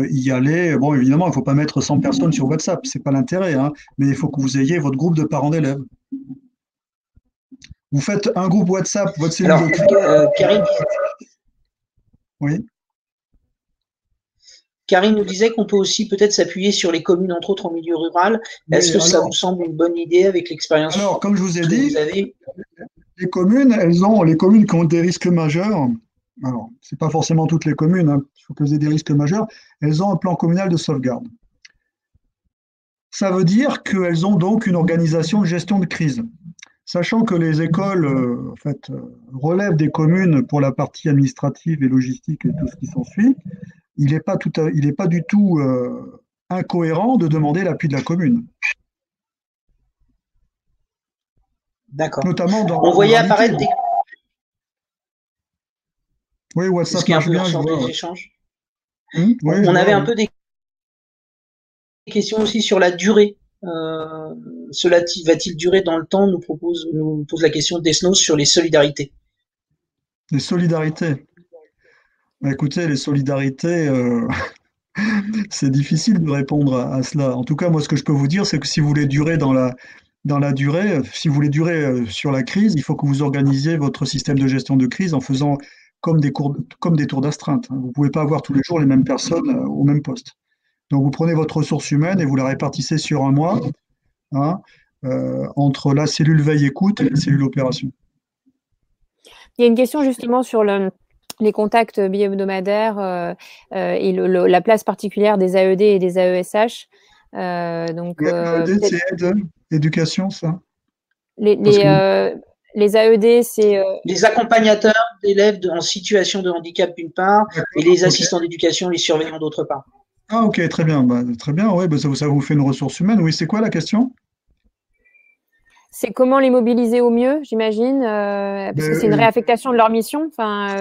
y aller. Bon, évidemment, il ne faut pas mettre 100 personnes sur WhatsApp, ce n'est pas l'intérêt, hein, mais il faut que vous ayez votre groupe de parents d'élèves. Vous faites un groupe WhatsApp, votre cellule de crise. Karine, Oui. Karine nous disait qu'on peut aussi peut-être s'appuyer sur les communes, entre autres en milieu rural. Est-ce que ça vous semble une bonne idée avec l'expérience? Alors, comme je vous ai dit, les communes qui ont des risques majeurs. Alors, c'est pas forcément toutes les communes, hein, il faut qu'elles aient des risques majeurs. Elles ont un plan communal de sauvegarde. Ça veut dire qu'elles ont donc une organisation de gestion de crise. Sachant que les écoles relèvent des communes pour la partie administrative et logistique et tout ce qui s'ensuit, il n'est pas du tout incohérent de demander l'appui de la commune. D'accord. Notamment dans on voyait apparaître des... Oui, WhatsApp marche bien. Des échanges. On avait un peu des questions aussi sur la durée. Cela va-t-il durer dans le temps, nous pose la question Desnos sur les solidarités. Les solidarités. Bah, écoutez, les solidarités, c'est difficile de répondre à cela. En tout cas, moi, ce que je peux vous dire, c'est que si vous voulez durer dans la durée, si vous voulez durer sur la crise, il faut que vous organisiez votre système de gestion de crise en faisant comme des tours d'astreinte. Vous ne pouvez pas avoir tous les jours les mêmes personnes au même poste. Donc, vous prenez votre ressource humaine et vous la répartissez sur un mois, hein, entre la cellule veille-écoute et la cellule opération. Il y a une question justement sur les contacts bi-hebdomadaires et la place particulière des AED et des AESH. AED, c'est aide, éducation, ça. Les AED, c'est… Les accompagnateurs d'élèves en situation de handicap d'une part, et les assistants d'éducation, les surveillants d'autre part. Ah, ok, très bien. Très bien, oui, ça vous fait une ressource humaine. Oui, c'est quoi la question? C'est comment les mobiliser au mieux, j'imagine, parce que c'est une réaffectation de leur mission,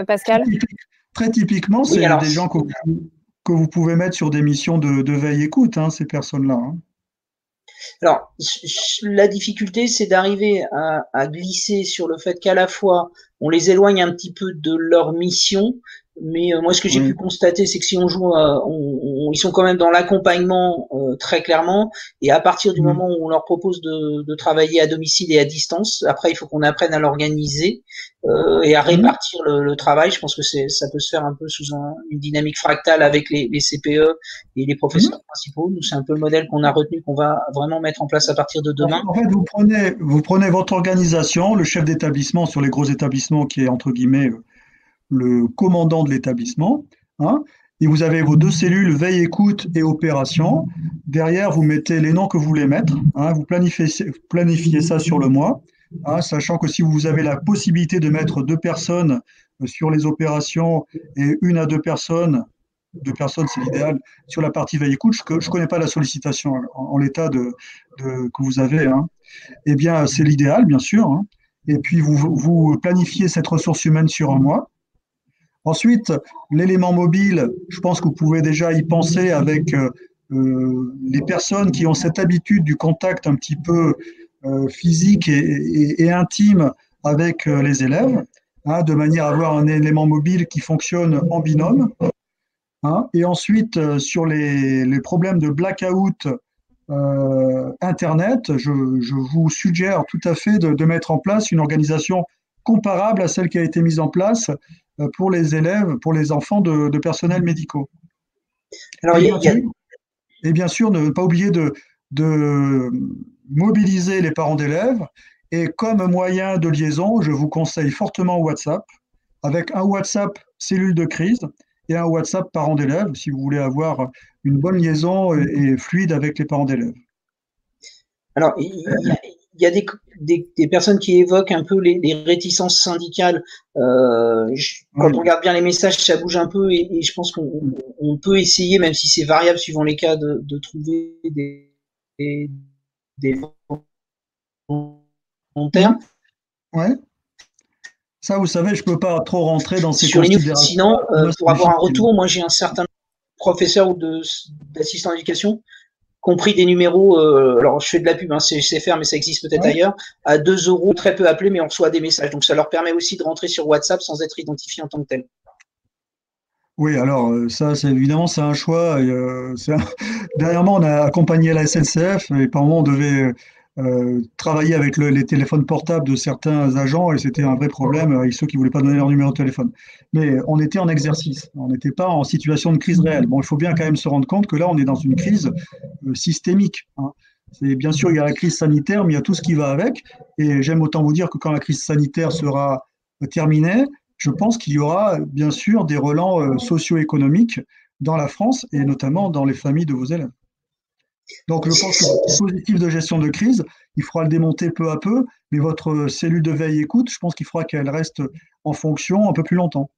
Pascal. Très typiquement, c'est des gens que vous pouvez mettre sur des missions de veille-écoute, hein, ces personnes-là. Hein. Alors, la difficulté, c'est d'arriver à glisser sur le fait qu'à la fois, on les éloigne un petit peu de leur mission, mais moi, ce que j'ai pu constater, c'est que si on joue, ils sont quand même dans l'accompagnement très clairement, et à partir du moment où on leur propose de travailler à domicile et à distance, après, il faut qu'on apprenne à l'organiser et à répartir le travail. Je pense que ça peut se faire un peu sous une dynamique fractale avec les CPE et les professeurs principaux. Nous, c'est un peu le modèle qu'on a retenu, qu'on va vraiment mettre en place à partir de demain. En fait, vous prenez votre organisation, le chef d'établissement sur les gros établissements qui est entre guillemets le commandant de l'établissement, hein, et vous avez vos deux cellules veille, écoute et opération. Derrière, vous mettez les noms que vous voulez mettre, hein, vous planifiez ça sur le mois, hein, sachant que si vous avez la possibilité de mettre 2 personnes sur les opérations et 1 à 2 personnes, 2 personnes c'est l'idéal, sur la partie veille écoute, je ne connais pas la sollicitation en l'état que vous avez, hein, eh bien c'est l'idéal bien sûr, hein, et puis vous planifiez cette ressource humaine sur un mois. Ensuite, l'élément mobile, je pense que vous pouvez déjà y penser avec les personnes qui ont cette habitude du contact un petit peu physique et intime avec les élèves, hein, de manière à avoir un élément mobile qui fonctionne en binôme. Hein. Et ensuite, sur les problèmes de blackout Internet, je vous suggère tout à fait de mettre en place une organisation comparable à celle qui a été mise en place pour les élèves, pour les enfants de personnels médicaux. Alors, et bien sûr, ne pas oublier de mobiliser les parents d'élèves. Et comme moyen de liaison, je vous conseille fortement WhatsApp, avec un WhatsApp cellule de crise et un WhatsApp parents d'élèves, si vous voulez avoir une bonne liaison et fluide avec les parents d'élèves. Alors, il y a des personnes qui évoquent un peu les réticences syndicales. Quand on regarde bien les messages, ça bouge un peu et je pense qu'on peut essayer, même si c'est variable suivant les cas, de trouver des long terme. Ouais. Ça, vous savez, je ne peux pas trop rentrer dans ces considérations. Sinon, pour avoir un retour, moi j'ai un certain professeur ou d'assistant d'éducation compris des numéros, alors je fais de la pub, hein, c'est faire, mais ça existe peut-être ailleurs, à 2 €, très peu appelés, mais on reçoit des messages. Donc ça leur permet aussi de rentrer sur WhatsApp sans être identifié en tant que tel. Oui, alors ça, évidemment, c'est un choix. Dernièrement, on a accompagné la SNCF et par moment, on devait travailler avec les téléphones portables de certains agents et c'était un vrai problème avec ceux qui ne voulaient pas donner leur numéro de téléphone. Mais on était en exercice, on n'était pas en situation de crise réelle. Bon, il faut bien quand même se rendre compte que là, on est dans une crise systémique. Hein. Bien sûr, il y a la crise sanitaire, mais il y a tout ce qui va avec. Et j'aime autant vous dire que quand la crise sanitaire sera terminée, je pense qu'il y aura bien sûr des relents socio-économiques dans la France et notamment dans les familles de vos élèves. Donc, je pense que le dispositif de gestion de crise, il faudra le démonter peu à peu, mais votre cellule de veille écoute, je pense qu'il faudra qu'elle reste en fonction un peu plus longtemps.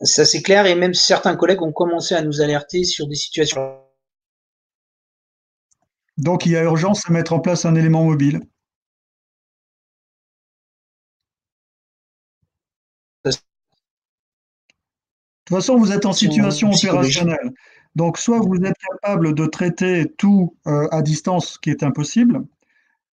Ça, c'est clair, et même certains collègues ont commencé à nous alerter sur des situations. Donc, il y a urgence à mettre en place un élément mobile. De toute façon, vous êtes en situation opérationnelle. Donc, soit vous êtes capable de traiter tout à distance, ce qui est impossible,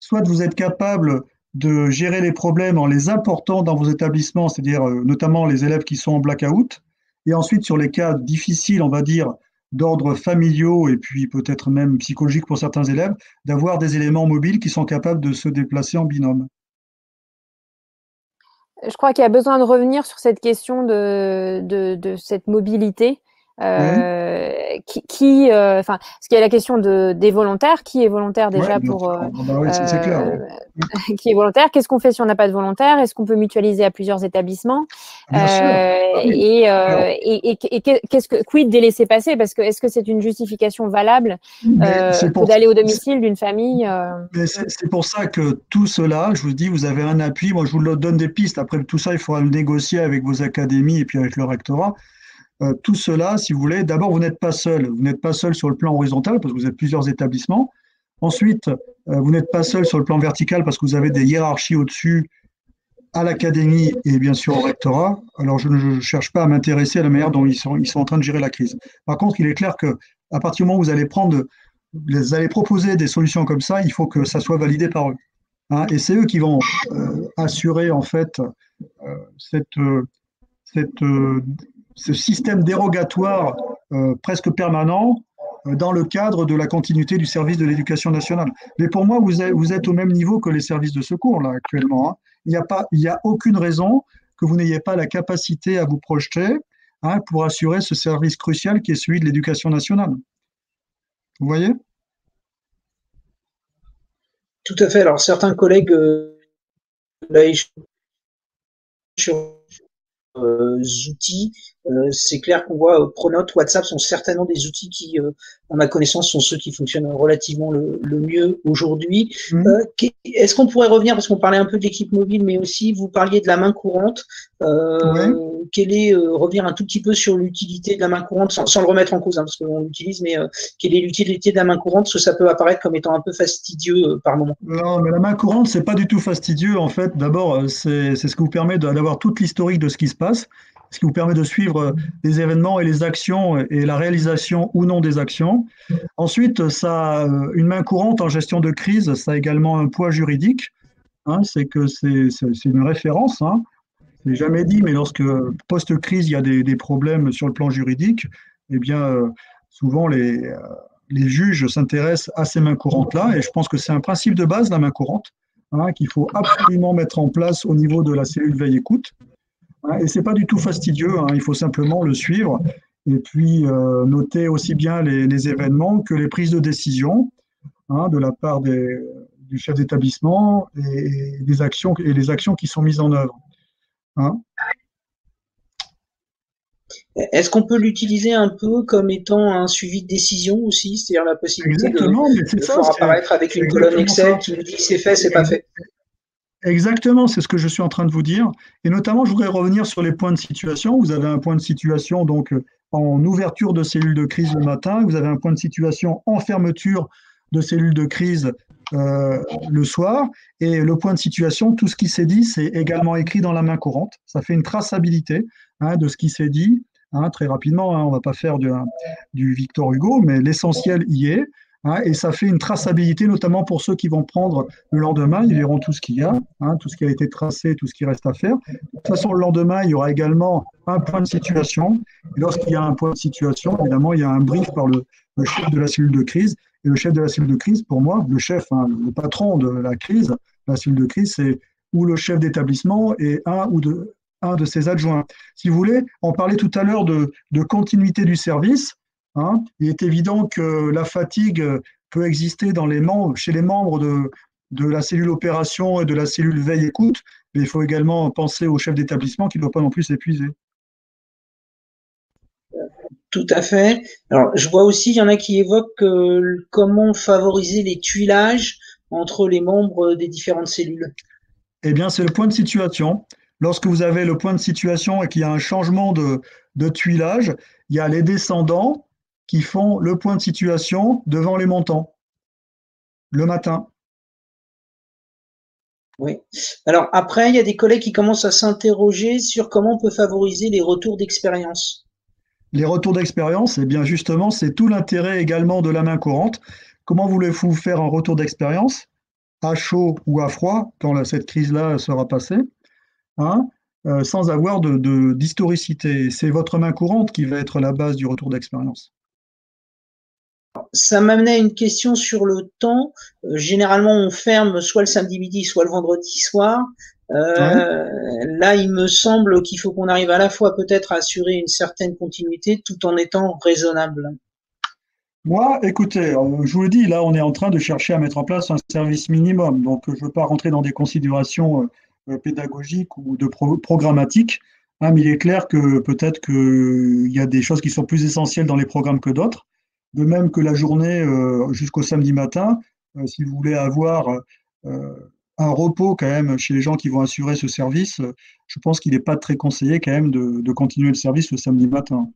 soit vous êtes capable de gérer les problèmes en les important dans vos établissements, c'est-à-dire notamment les élèves qui sont en blackout, et ensuite sur les cas difficiles, on va dire, d'ordre familiaux et puis peut-être même psychologique pour certains élèves, d'avoir des éléments mobiles qui sont capables de se déplacer en binôme. Je crois qu'il y a besoin de revenir sur cette question de cette mobilité. Parce qu'il y a la question des volontaires. Qui est volontaire déjà pour c'est clair. Qui est volontaire? Qu'est-ce qu'on fait si on n'a pas de volontaire? Est-ce qu'on peut mutualiser à plusieurs établissements? Et quid des laissez-passer? Parce que est-ce que c'est une justification valable que d'aller au domicile d'une famille? C'est pour ça que tout cela, je vous dis, vous avez un appui. Moi, je vous donne des pistes. Après tout ça, il faudra le négocier avec vos académies et puis avec le rectorat. Tout cela, si vous voulez, d'abord, vous n'êtes pas seul. Vous n'êtes pas seul sur le plan horizontal parce que vous êtes plusieurs établissements. Ensuite, vous n'êtes pas seul sur le plan vertical parce que vous avez des hiérarchies au-dessus à l'académie et bien sûr au rectorat. Alors, je ne cherche pas à m'intéresser à la manière dont ils sont en train de gérer la crise. Par contre, il est clair qu'à partir du moment où vous allez proposer des solutions comme ça, il faut que ça soit validé par eux. Hein, et c'est eux qui vont assurer en fait ce système dérogatoire presque permanent dans le cadre de la continuité du service de l'éducation nationale. Mais pour moi, vous êtes au même niveau que les services de secours là actuellement. Hein. Il n'y a aucune raison que vous n'ayez pas la capacité à vous projeter pour assurer ce service crucial qui est celui de l'éducation nationale. Vous voyez? Tout à fait. Alors, certains collègues outils, c'est clair qu'on voit Pronote, WhatsApp sont certainement des outils qui, en ma connaissance, sont ceux qui fonctionnent relativement le mieux aujourd'hui. Est-ce qu'on pourrait revenir, parce qu'on parlait un peu de l'équipe mobile, mais aussi vous parliez de la main courante. Revenir un tout petit peu sur l'utilité de la main courante, sans le remettre en cause, parce qu'on l'utilise, mais quelle est l'utilité de la main courante, parce que ça peut apparaître comme étant un peu fastidieux par moment. Non, mais la main courante, c'est pas du tout fastidieux, en fait. D'abord, c'est ce qui vous permet d'avoir toute l'historique de ce qui se passe, ce qui vous permet de suivre les événements et les actions et la réalisation ou non des actions. Ensuite, une main courante en gestion de crise, ça a également un poids juridique. C'est que c'est une référence. Je l'ai jamais dit, mais lorsque post-crise, il y a des problèmes sur le plan juridique, eh bien, souvent les juges s'intéressent à ces mains courantes-là. Et je pense que c'est un principe de base, la main courante, qu'il faut absolument mettre en place au niveau de la cellule veille-écoute. Et ce n'est pas du tout fastidieux, il faut simplement le suivre et puis noter aussi bien les événements que les prises de décision de la part du chef d'établissement et les actions qui sont mises en œuvre. Est-ce qu'on peut l'utiliser un peu comme étant un suivi de décision aussi, c'est-à-dire la possibilité de faire apparaître avec une colonne Excel qui nous dit c'est fait, c'est pas fait? Exactement, c'est ce que je suis en train de vous dire. Et notamment, je voudrais revenir sur les points de situation. Vous avez un point de situation donc en ouverture de cellule de crise le matin. Vous avez un point de situation en fermeture de cellule de crise le soir. Et le point de situation, tout ce qui s'est dit, c'est également écrit dans la main courante. Ça fait une traçabilité de ce qui s'est dit. Très rapidement, on ne va pas faire du Victor Hugo, mais l'essentiel y est. Et ça fait une traçabilité, notamment pour ceux qui vont prendre le lendemain. Ils verront tout ce qu'il y a, tout ce qui a été tracé, tout ce qui reste à faire. De toute façon, le lendemain, il y aura également un point de situation. Et lorsqu'il y a un point de situation, évidemment, il y a un brief par le chef de la cellule de crise. Et le chef de la cellule de crise, pour moi, le chef, hein, le patron de la crise, la cellule de crise, c'est ou le chef d'établissement et un de ses adjoints. Si vous voulez, on parlait tout à l'heure de continuité du service. Hein. Il est évident que la fatigue peut exister chez les membres de la cellule opération et de la cellule veille-écoute, mais il faut également penser au chef d'établissement qui ne doit pas non plus s'épuiser. Tout à fait. Alors, je vois aussi, il y en a qui évoquent comment favoriser les tuilages entre les membres des différentes cellules. Eh bien, c'est le point de situation. Lorsque vous avez le point de situation et qu'il y a un changement de tuilage, il y a les descendants qui font le point de situation devant les montants le matin. Oui. Alors après, il y a des collègues qui commencent à s'interroger sur comment on peut favoriser les retours d'expérience. Les retours d'expérience, eh bien justement, c'est tout l'intérêt également de la main courante. Comment voulez-vous faire un retour d'expérience, à chaud ou à froid, quand cette crise-là sera passée, hein, sans avoir d'historicité. C'est votre main courante qui va être la base du retour d'expérience. Ça m'amenait à une question sur le temps. Généralement, on ferme soit le samedi midi, soit le vendredi soir. Là, il me semble qu'il faut qu'on arrive à la fois peut-être à assurer une certaine continuité tout en étant raisonnable. Moi, écoutez, je vous le dis, là, on est en train de chercher à mettre en place un service minimum. Donc, je ne veux pas rentrer dans des considérations pédagogiques ou programmatiques, hein, mais il est clair que peut-être qu'il y a des choses qui sont plus essentielles dans les programmes que d'autres. De même que la journée jusqu'au samedi matin, si vous voulez avoir un repos quand même chez les gens qui vont assurer ce service, je pense qu'il n'est pas très conseillé quand même de continuer le service le samedi matin.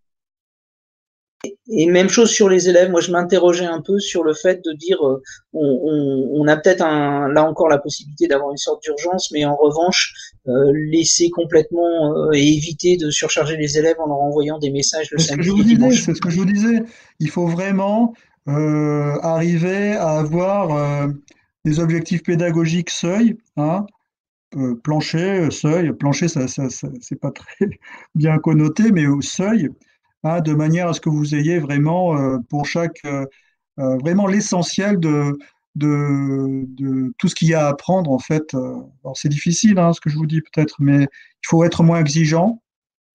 Et même chose sur les élèves, moi je m'interrogeais un peu sur le fait de dire on a peut-être là encore la possibilité d'avoir une sorte d'urgence, mais en revanche laisser complètement et éviter de surcharger les élèves en leur envoyant des messages le samedi et dimanche. C'est ce que je vous disais, il faut vraiment arriver à avoir des objectifs pédagogiques seuil, hein, plancher, seuil, plancher ça c'est pas très bien connoté, mais au seuil, hein, de manière à ce que vous ayez vraiment pour chaque vraiment l'essentiel de tout ce qu'il y a à apprendre en fait. Alors c'est difficile hein, ce que je vous dis peut-être, mais il faut être moins exigeant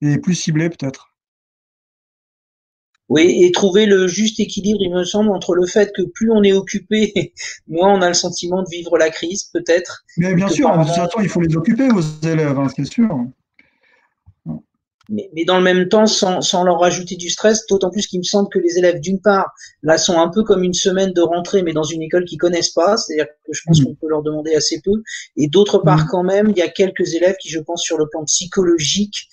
et plus ciblé peut-être. Oui, et trouver le juste équilibre, il me semble, entre le fait que plus on est occupé, moins on a le sentiment de vivre la crise, peut-être. Mais bien sûr, de toute façon, il faut les occuper, vos élèves, hein, c'est sûr. Mais dans le même temps, sans leur rajouter du stress, d'autant plus qu'il me semble que les élèves, d'une part, là, sont un peu comme une semaine de rentrée, mais dans une école qu'ils connaissent pas, c'est-à-dire que je pense qu'on peut leur demander assez peu. Et d'autre part, quand même, il y a quelques élèves qui, je pense, sur le plan psychologique,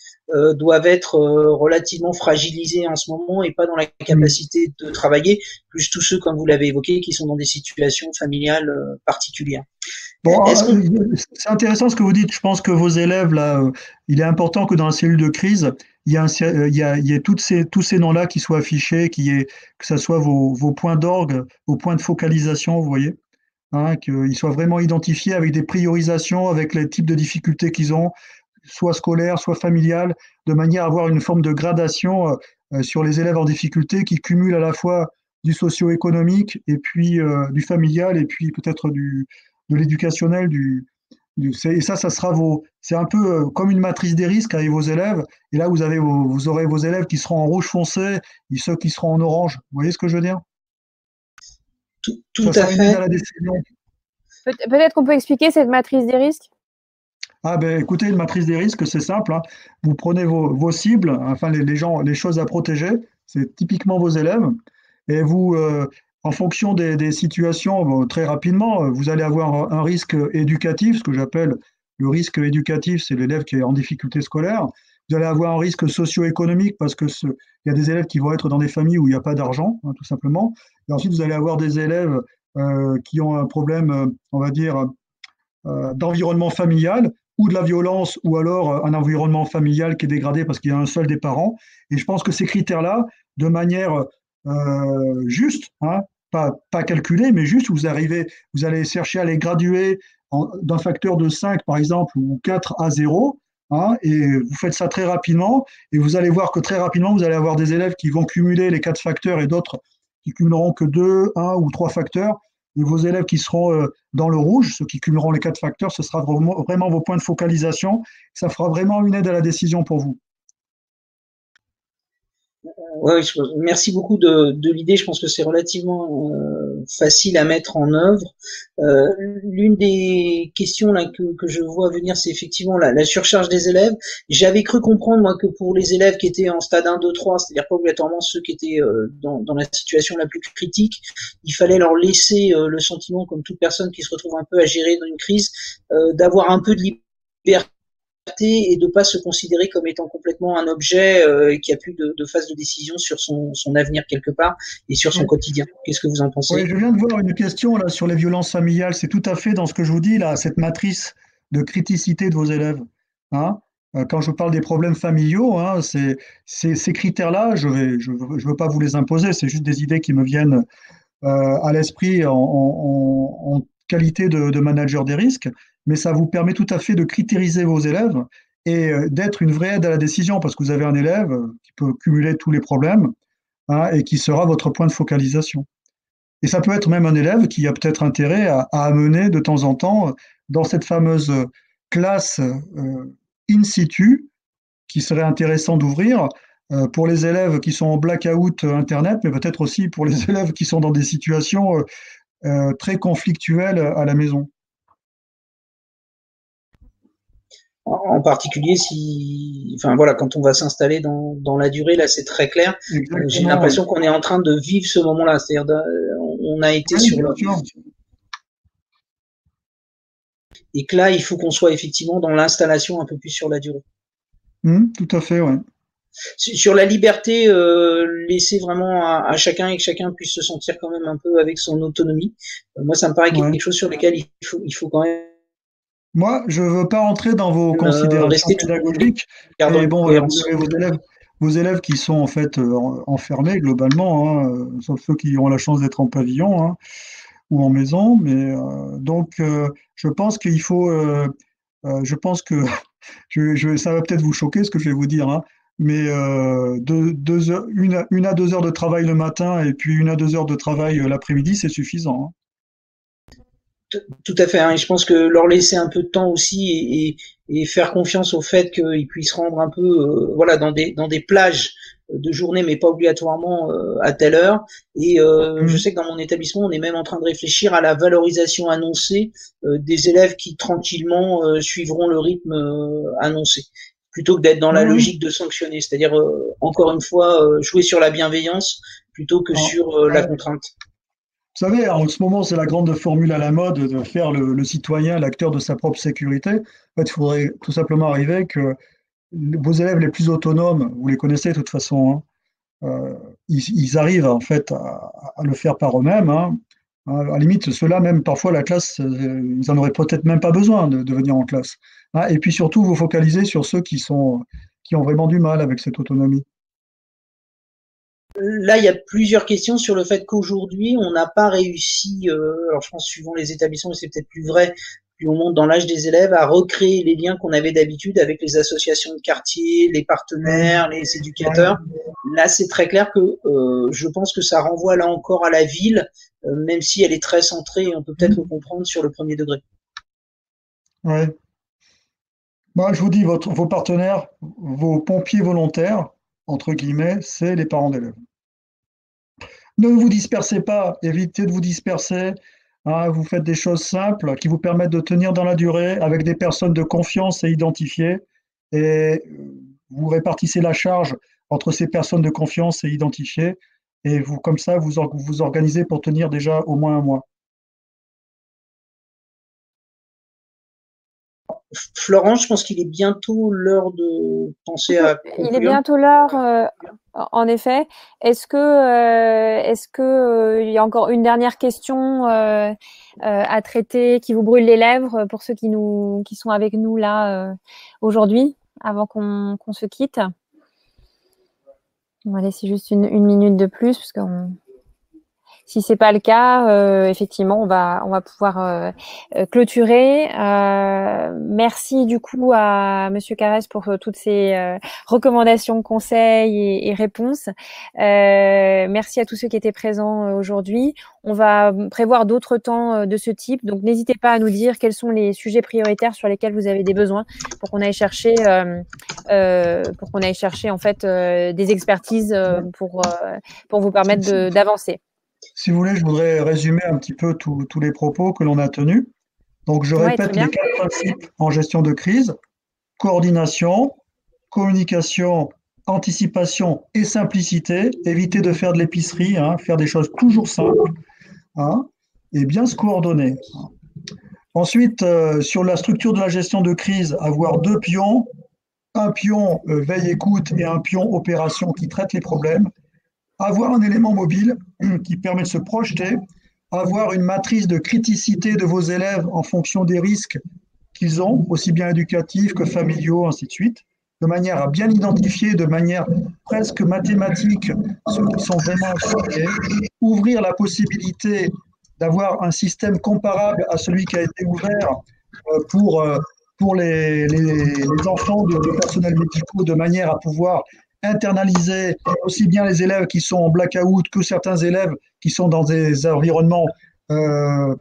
doivent être relativement fragilisés en ce moment et pas dans la capacité de travailler, plus tous ceux, comme vous l'avez évoqué, qui sont dans des situations familiales particulières. Bon, c'est intéressant ce que vous dites. Je pense que vos élèves, là, il est important que dans la cellule de crise, il y ait tous ces noms-là qui soient affichés, que ce soit vos points d'orgue, vos points de focalisation, vous voyez, hein, qu'ils soient vraiment identifiés avec des priorisations, avec les types de difficultés qu'ils ont, soit scolaires, soit familiales, de manière à avoir une forme de gradation sur les élèves en difficulté qui cumulent à la fois du socio-économique et puis du familial et puis peut-être de l'éducationnel. Et ça sera c'est un peu comme une matrice des risques avec vos élèves. Et là, vous aurez vos élèves qui seront en rouge foncé et ceux qui seront en orange. Vous voyez ce que je veux dire? Tout à fait. À la décision. Peut-être qu'on peut expliquer cette matrice des risques? Ah ben écoutez, une matrice des risques, c'est simple, hein. Vous prenez vos cibles, enfin les choses à protéger, c'est typiquement vos élèves, et vous, en fonction des situations, bon, très rapidement, vous allez avoir un risque éducatif, ce que j'appelle le risque éducatif, c'est l'élève qui est en difficulté scolaire. Vous allez avoir un risque socio-économique parce que il y a des élèves qui vont être dans des familles où il n'y a pas d'argent, hein, tout simplement. Et ensuite, vous allez avoir des élèves qui ont un problème, on va dire, d'environnement familial ou de la violence, ou alors un environnement familial qui est dégradé parce qu'il y a un seul des parents. Et je pense que ces critères-là, de manière juste, hein, pas calculée, mais juste, vous allez chercher à les graduer d'un facteur de 5, par exemple, ou 4 à 0, hein, et vous faites ça très rapidement, et vous allez voir que très rapidement, vous allez avoir des élèves qui vont cumuler les 4 facteurs et d'autres qui cumuleront que 2, 1 ou 3 facteurs. Et vos élèves qui seront dans le rouge, ceux qui cumuleront les 4 facteurs, ce sera vraiment vos points de focalisation. Ça fera vraiment une aide à la décision pour vous. Ouais, merci beaucoup de l'idée. Je pense que c'est relativement facile à mettre en œuvre. L'une des questions là que je vois venir, c'est effectivement la surcharge des élèves. J'avais cru comprendre moi que pour les élèves qui étaient en stade 1, 2, 3, c'est-à-dire pas obligatoirement ceux qui étaient dans la situation la plus critique, il fallait leur laisser le sentiment, comme toute personne qui se retrouve un peu à gérer dans une crise, d'avoir un peu de liberté et de ne pas se considérer comme étant complètement un objet qui a plus de phase de décision sur son avenir quelque part et sur son quotidien. Qu'est-ce que vous en pensez? Oui, je viens de voir une question là sur les violences familiales. C'est tout à fait dans ce que je vous dis là, cette matrice de criticité de vos élèves. Hein. Quand je parle des problèmes familiaux, hein, ces critères-là, je veux pas vous les imposer. C'est juste des idées qui me viennent à l'esprit en qualité de manager des risques, mais ça vous permet tout à fait de critériser vos élèves et d'être une vraie aide à la décision parce que vous avez un élève qui peut cumuler tous les problèmes, hein, et qui sera votre point de focalisation. Et ça peut être même un élève qui a peut-être intérêt à amener de temps en temps dans cette fameuse classe in situ qui serait intéressant d'ouvrir pour les élèves qui sont en blackout Internet, mais peut-être aussi pour les élèves qui sont dans des situations très conflictuelles à la maison. En particulier enfin voilà, quand on va s'installer dans la durée, là c'est très clair. J'ai l'impression qu'on est en train de vivre ce moment-là, c'est-à-dire on a été sur le... Et que là, il faut qu'on soit effectivement dans l'installation un peu plus sur la durée. Tout à fait, ouais. Sur la liberté, laisser vraiment à chacun et que chacun puisse se sentir quand même un peu avec son autonomie. Moi, ça me paraît quelque chose sur lequel il faut quand même. Moi, je ne veux pas entrer dans vos considérations pédagogiques, mais bon, vous avez vos élèves qui sont en fait enfermés globalement, hein, sauf ceux qui ont la chance d'être en pavillon, hein, ou en maison. Mais donc, je pense qu'il faut, je pense que ça va peut-être vous choquer ce que je vais vous dire, hein, mais 1 à 2 heures de travail le matin et puis 1 à 2 heures de travail l'après-midi, c'est suffisant. Hein. Tout à fait, hein, et je pense que leur laisser un peu de temps aussi et faire confiance au fait qu'ils puissent rendre un peu voilà dans des plages de journée, mais pas obligatoirement à telle heure. Et je sais que dans mon établissement, on est même en train de réfléchir à la valorisation annoncée des élèves qui tranquillement suivront le rythme annoncé, plutôt que d'être dans la logique de sanctionner, c'est-à-dire encore une fois jouer sur la bienveillance plutôt que sur la contrainte. Vous savez, en ce moment, c'est la grande formule à la mode de faire le citoyen l'acteur de sa propre sécurité. En fait, il faudrait tout simplement arriver que vos élèves les plus autonomes, vous les connaissez de toute façon, hein, ils arrivent en fait à le faire par eux-mêmes. Hein. À la limite, ceux-là, même parfois, la classe, ils n'en auraient peut-être même pas besoin de venir en classe. Hein. Et puis surtout, vous focalisez sur ceux qui ont vraiment du mal avec cette autonomie. Là, il y a plusieurs questions sur le fait qu'aujourd'hui, on n'a pas réussi, alors je pense suivant les établissements, c'est peut-être plus vrai, plus on monte dans l'âge des élèves, à recréer les liens qu'on avait d'habitude avec les associations de quartier, les partenaires, les éducateurs. Là, c'est très clair que je pense que ça renvoie là encore à la ville, même si elle est très centrée, et on peut peut-être le comprendre sur le premier degré. Ouais. Moi, je vous dis, vos partenaires, vos pompiers volontaires, entre guillemets, c'est les parents d'élèves. Ne vous dispersez pas, évitez de vous disperser. Hein, vous faites des choses simples qui vous permettent de tenir dans la durée avec des personnes de confiance et identifiées. Et vous répartissez la charge entre ces personnes de confiance et identifiées. Et vous, comme ça, vous vous organisez pour tenir déjà au moins 1 mois. Florence, je pense qu'il est bientôt l'heure de penser à conclure. Il est bientôt l'heure, en effet. Est-ce que il y a encore une dernière question à traiter qui vous brûle les lèvres pour ceux qui sont avec nous là aujourd'hui, avant qu'on se quitte? On va laisser juste une minute de plus parce que Si c'est pas le cas, effectivement, on va pouvoir clôturer. Merci du coup à Monsieur Carrès pour toutes ces recommandations, conseils et réponses. Merci à tous ceux qui étaient présents aujourd'hui. On va prévoir d'autres temps de ce type, donc n'hésitez pas à nous dire quels sont les sujets prioritaires sur lesquels vous avez des besoins pour qu'on aille chercher en fait des expertises pour vous permettre d'avancer. Si vous voulez, je voudrais résumer un petit peu tous les propos que l'on a tenus. Donc, je répète les 4 principes en gestion de crise: coordination, communication, anticipation et simplicité. Éviter de faire de l'épicerie, faire des choses toujours simples, et bien se coordonner. Ensuite, sur la structure de la gestion de crise, avoir 2 pions, un pion veille-écoute et un pion opération qui traite les problèmes. Avoir un élément mobile qui permet de se projeter, avoir une matrice de criticité de vos élèves en fonction des risques qu'ils ont, aussi bien éducatifs que familiaux, ainsi de suite, de manière à bien identifier de manière presque mathématique ceux qui sont vraiment exposés, ouvrir la possibilité d'avoir un système comparable à celui qui a été ouvert pour les enfants de personnels médicaux, de manière à pouvoir internaliser aussi bien les élèves qui sont en blackout que certains élèves qui sont dans des environnements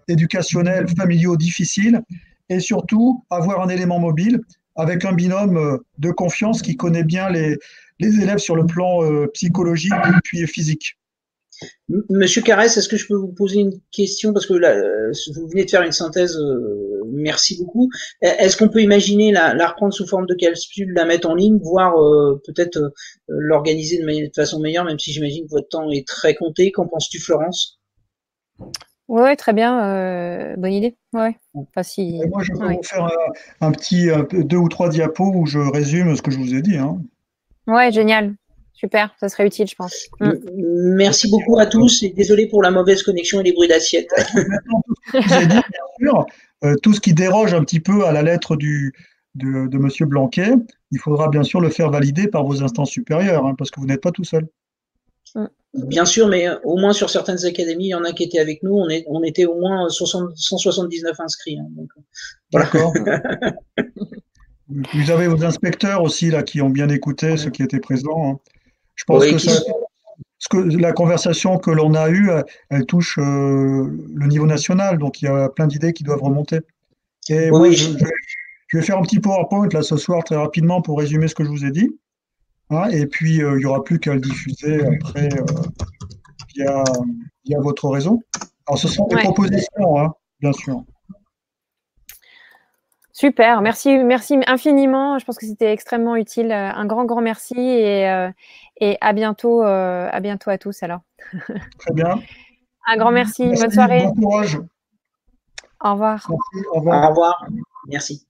éducationnels, familiaux difficiles, et surtout avoir un élément mobile avec un binôme de confiance qui connaît bien les élèves sur le plan psychologique et puis physique. Monsieur Carrès, est-ce que je peux vous poser une question? Parce que là, vous venez de faire une synthèse, merci beaucoup. Est-ce qu'on peut imaginer la reprendre sous forme de capsule, la mettre en ligne, voire peut-être l'organiser de façon meilleure, même si j'imagine que votre temps est très compté? Qu'en penses-tu, Florence? Ouais, très bien, bonne idée. Ouais. Enfin, si... Moi, je peux vous faire un petit 2 ou 3 diapos où je résume ce que je vous ai dit. Ouais, génial. Super, ça serait utile, je pense. Merci beaucoup à tous et désolé pour la mauvaise connexion et les bruits d'assiette. Tout ce qui déroge un petit peu à la lettre de M. Blanquet, il faudra bien sûr le faire valider par vos instances supérieures, parce que vous n'êtes pas tout seul. Bien sûr, mais au moins sur certaines académies, il y en a qui étaient avec nous, on était au moins 179 inscrits. Donc, voilà. D'accord. Vous avez vos inspecteurs aussi là qui ont bien écouté ceux qui étaient présents. Je pense que la conversation que l'on a eue, elle touche le niveau national, donc il y a plein d'idées qui doivent remonter. Et moi, je vais faire un petit PowerPoint là ce soir très rapidement pour résumer ce que je vous ai dit. Et puis, il n'y aura plus qu'à le diffuser après via votre réseau. Alors, ce sont des propositions, bien sûr. Super, merci infiniment. Je pense que c'était extrêmement utile. Un grand merci et à bientôt à tous alors. Très bien. Un grand merci. Bonne soirée. Bon courage. Au revoir. Merci, au revoir. Au revoir. Merci.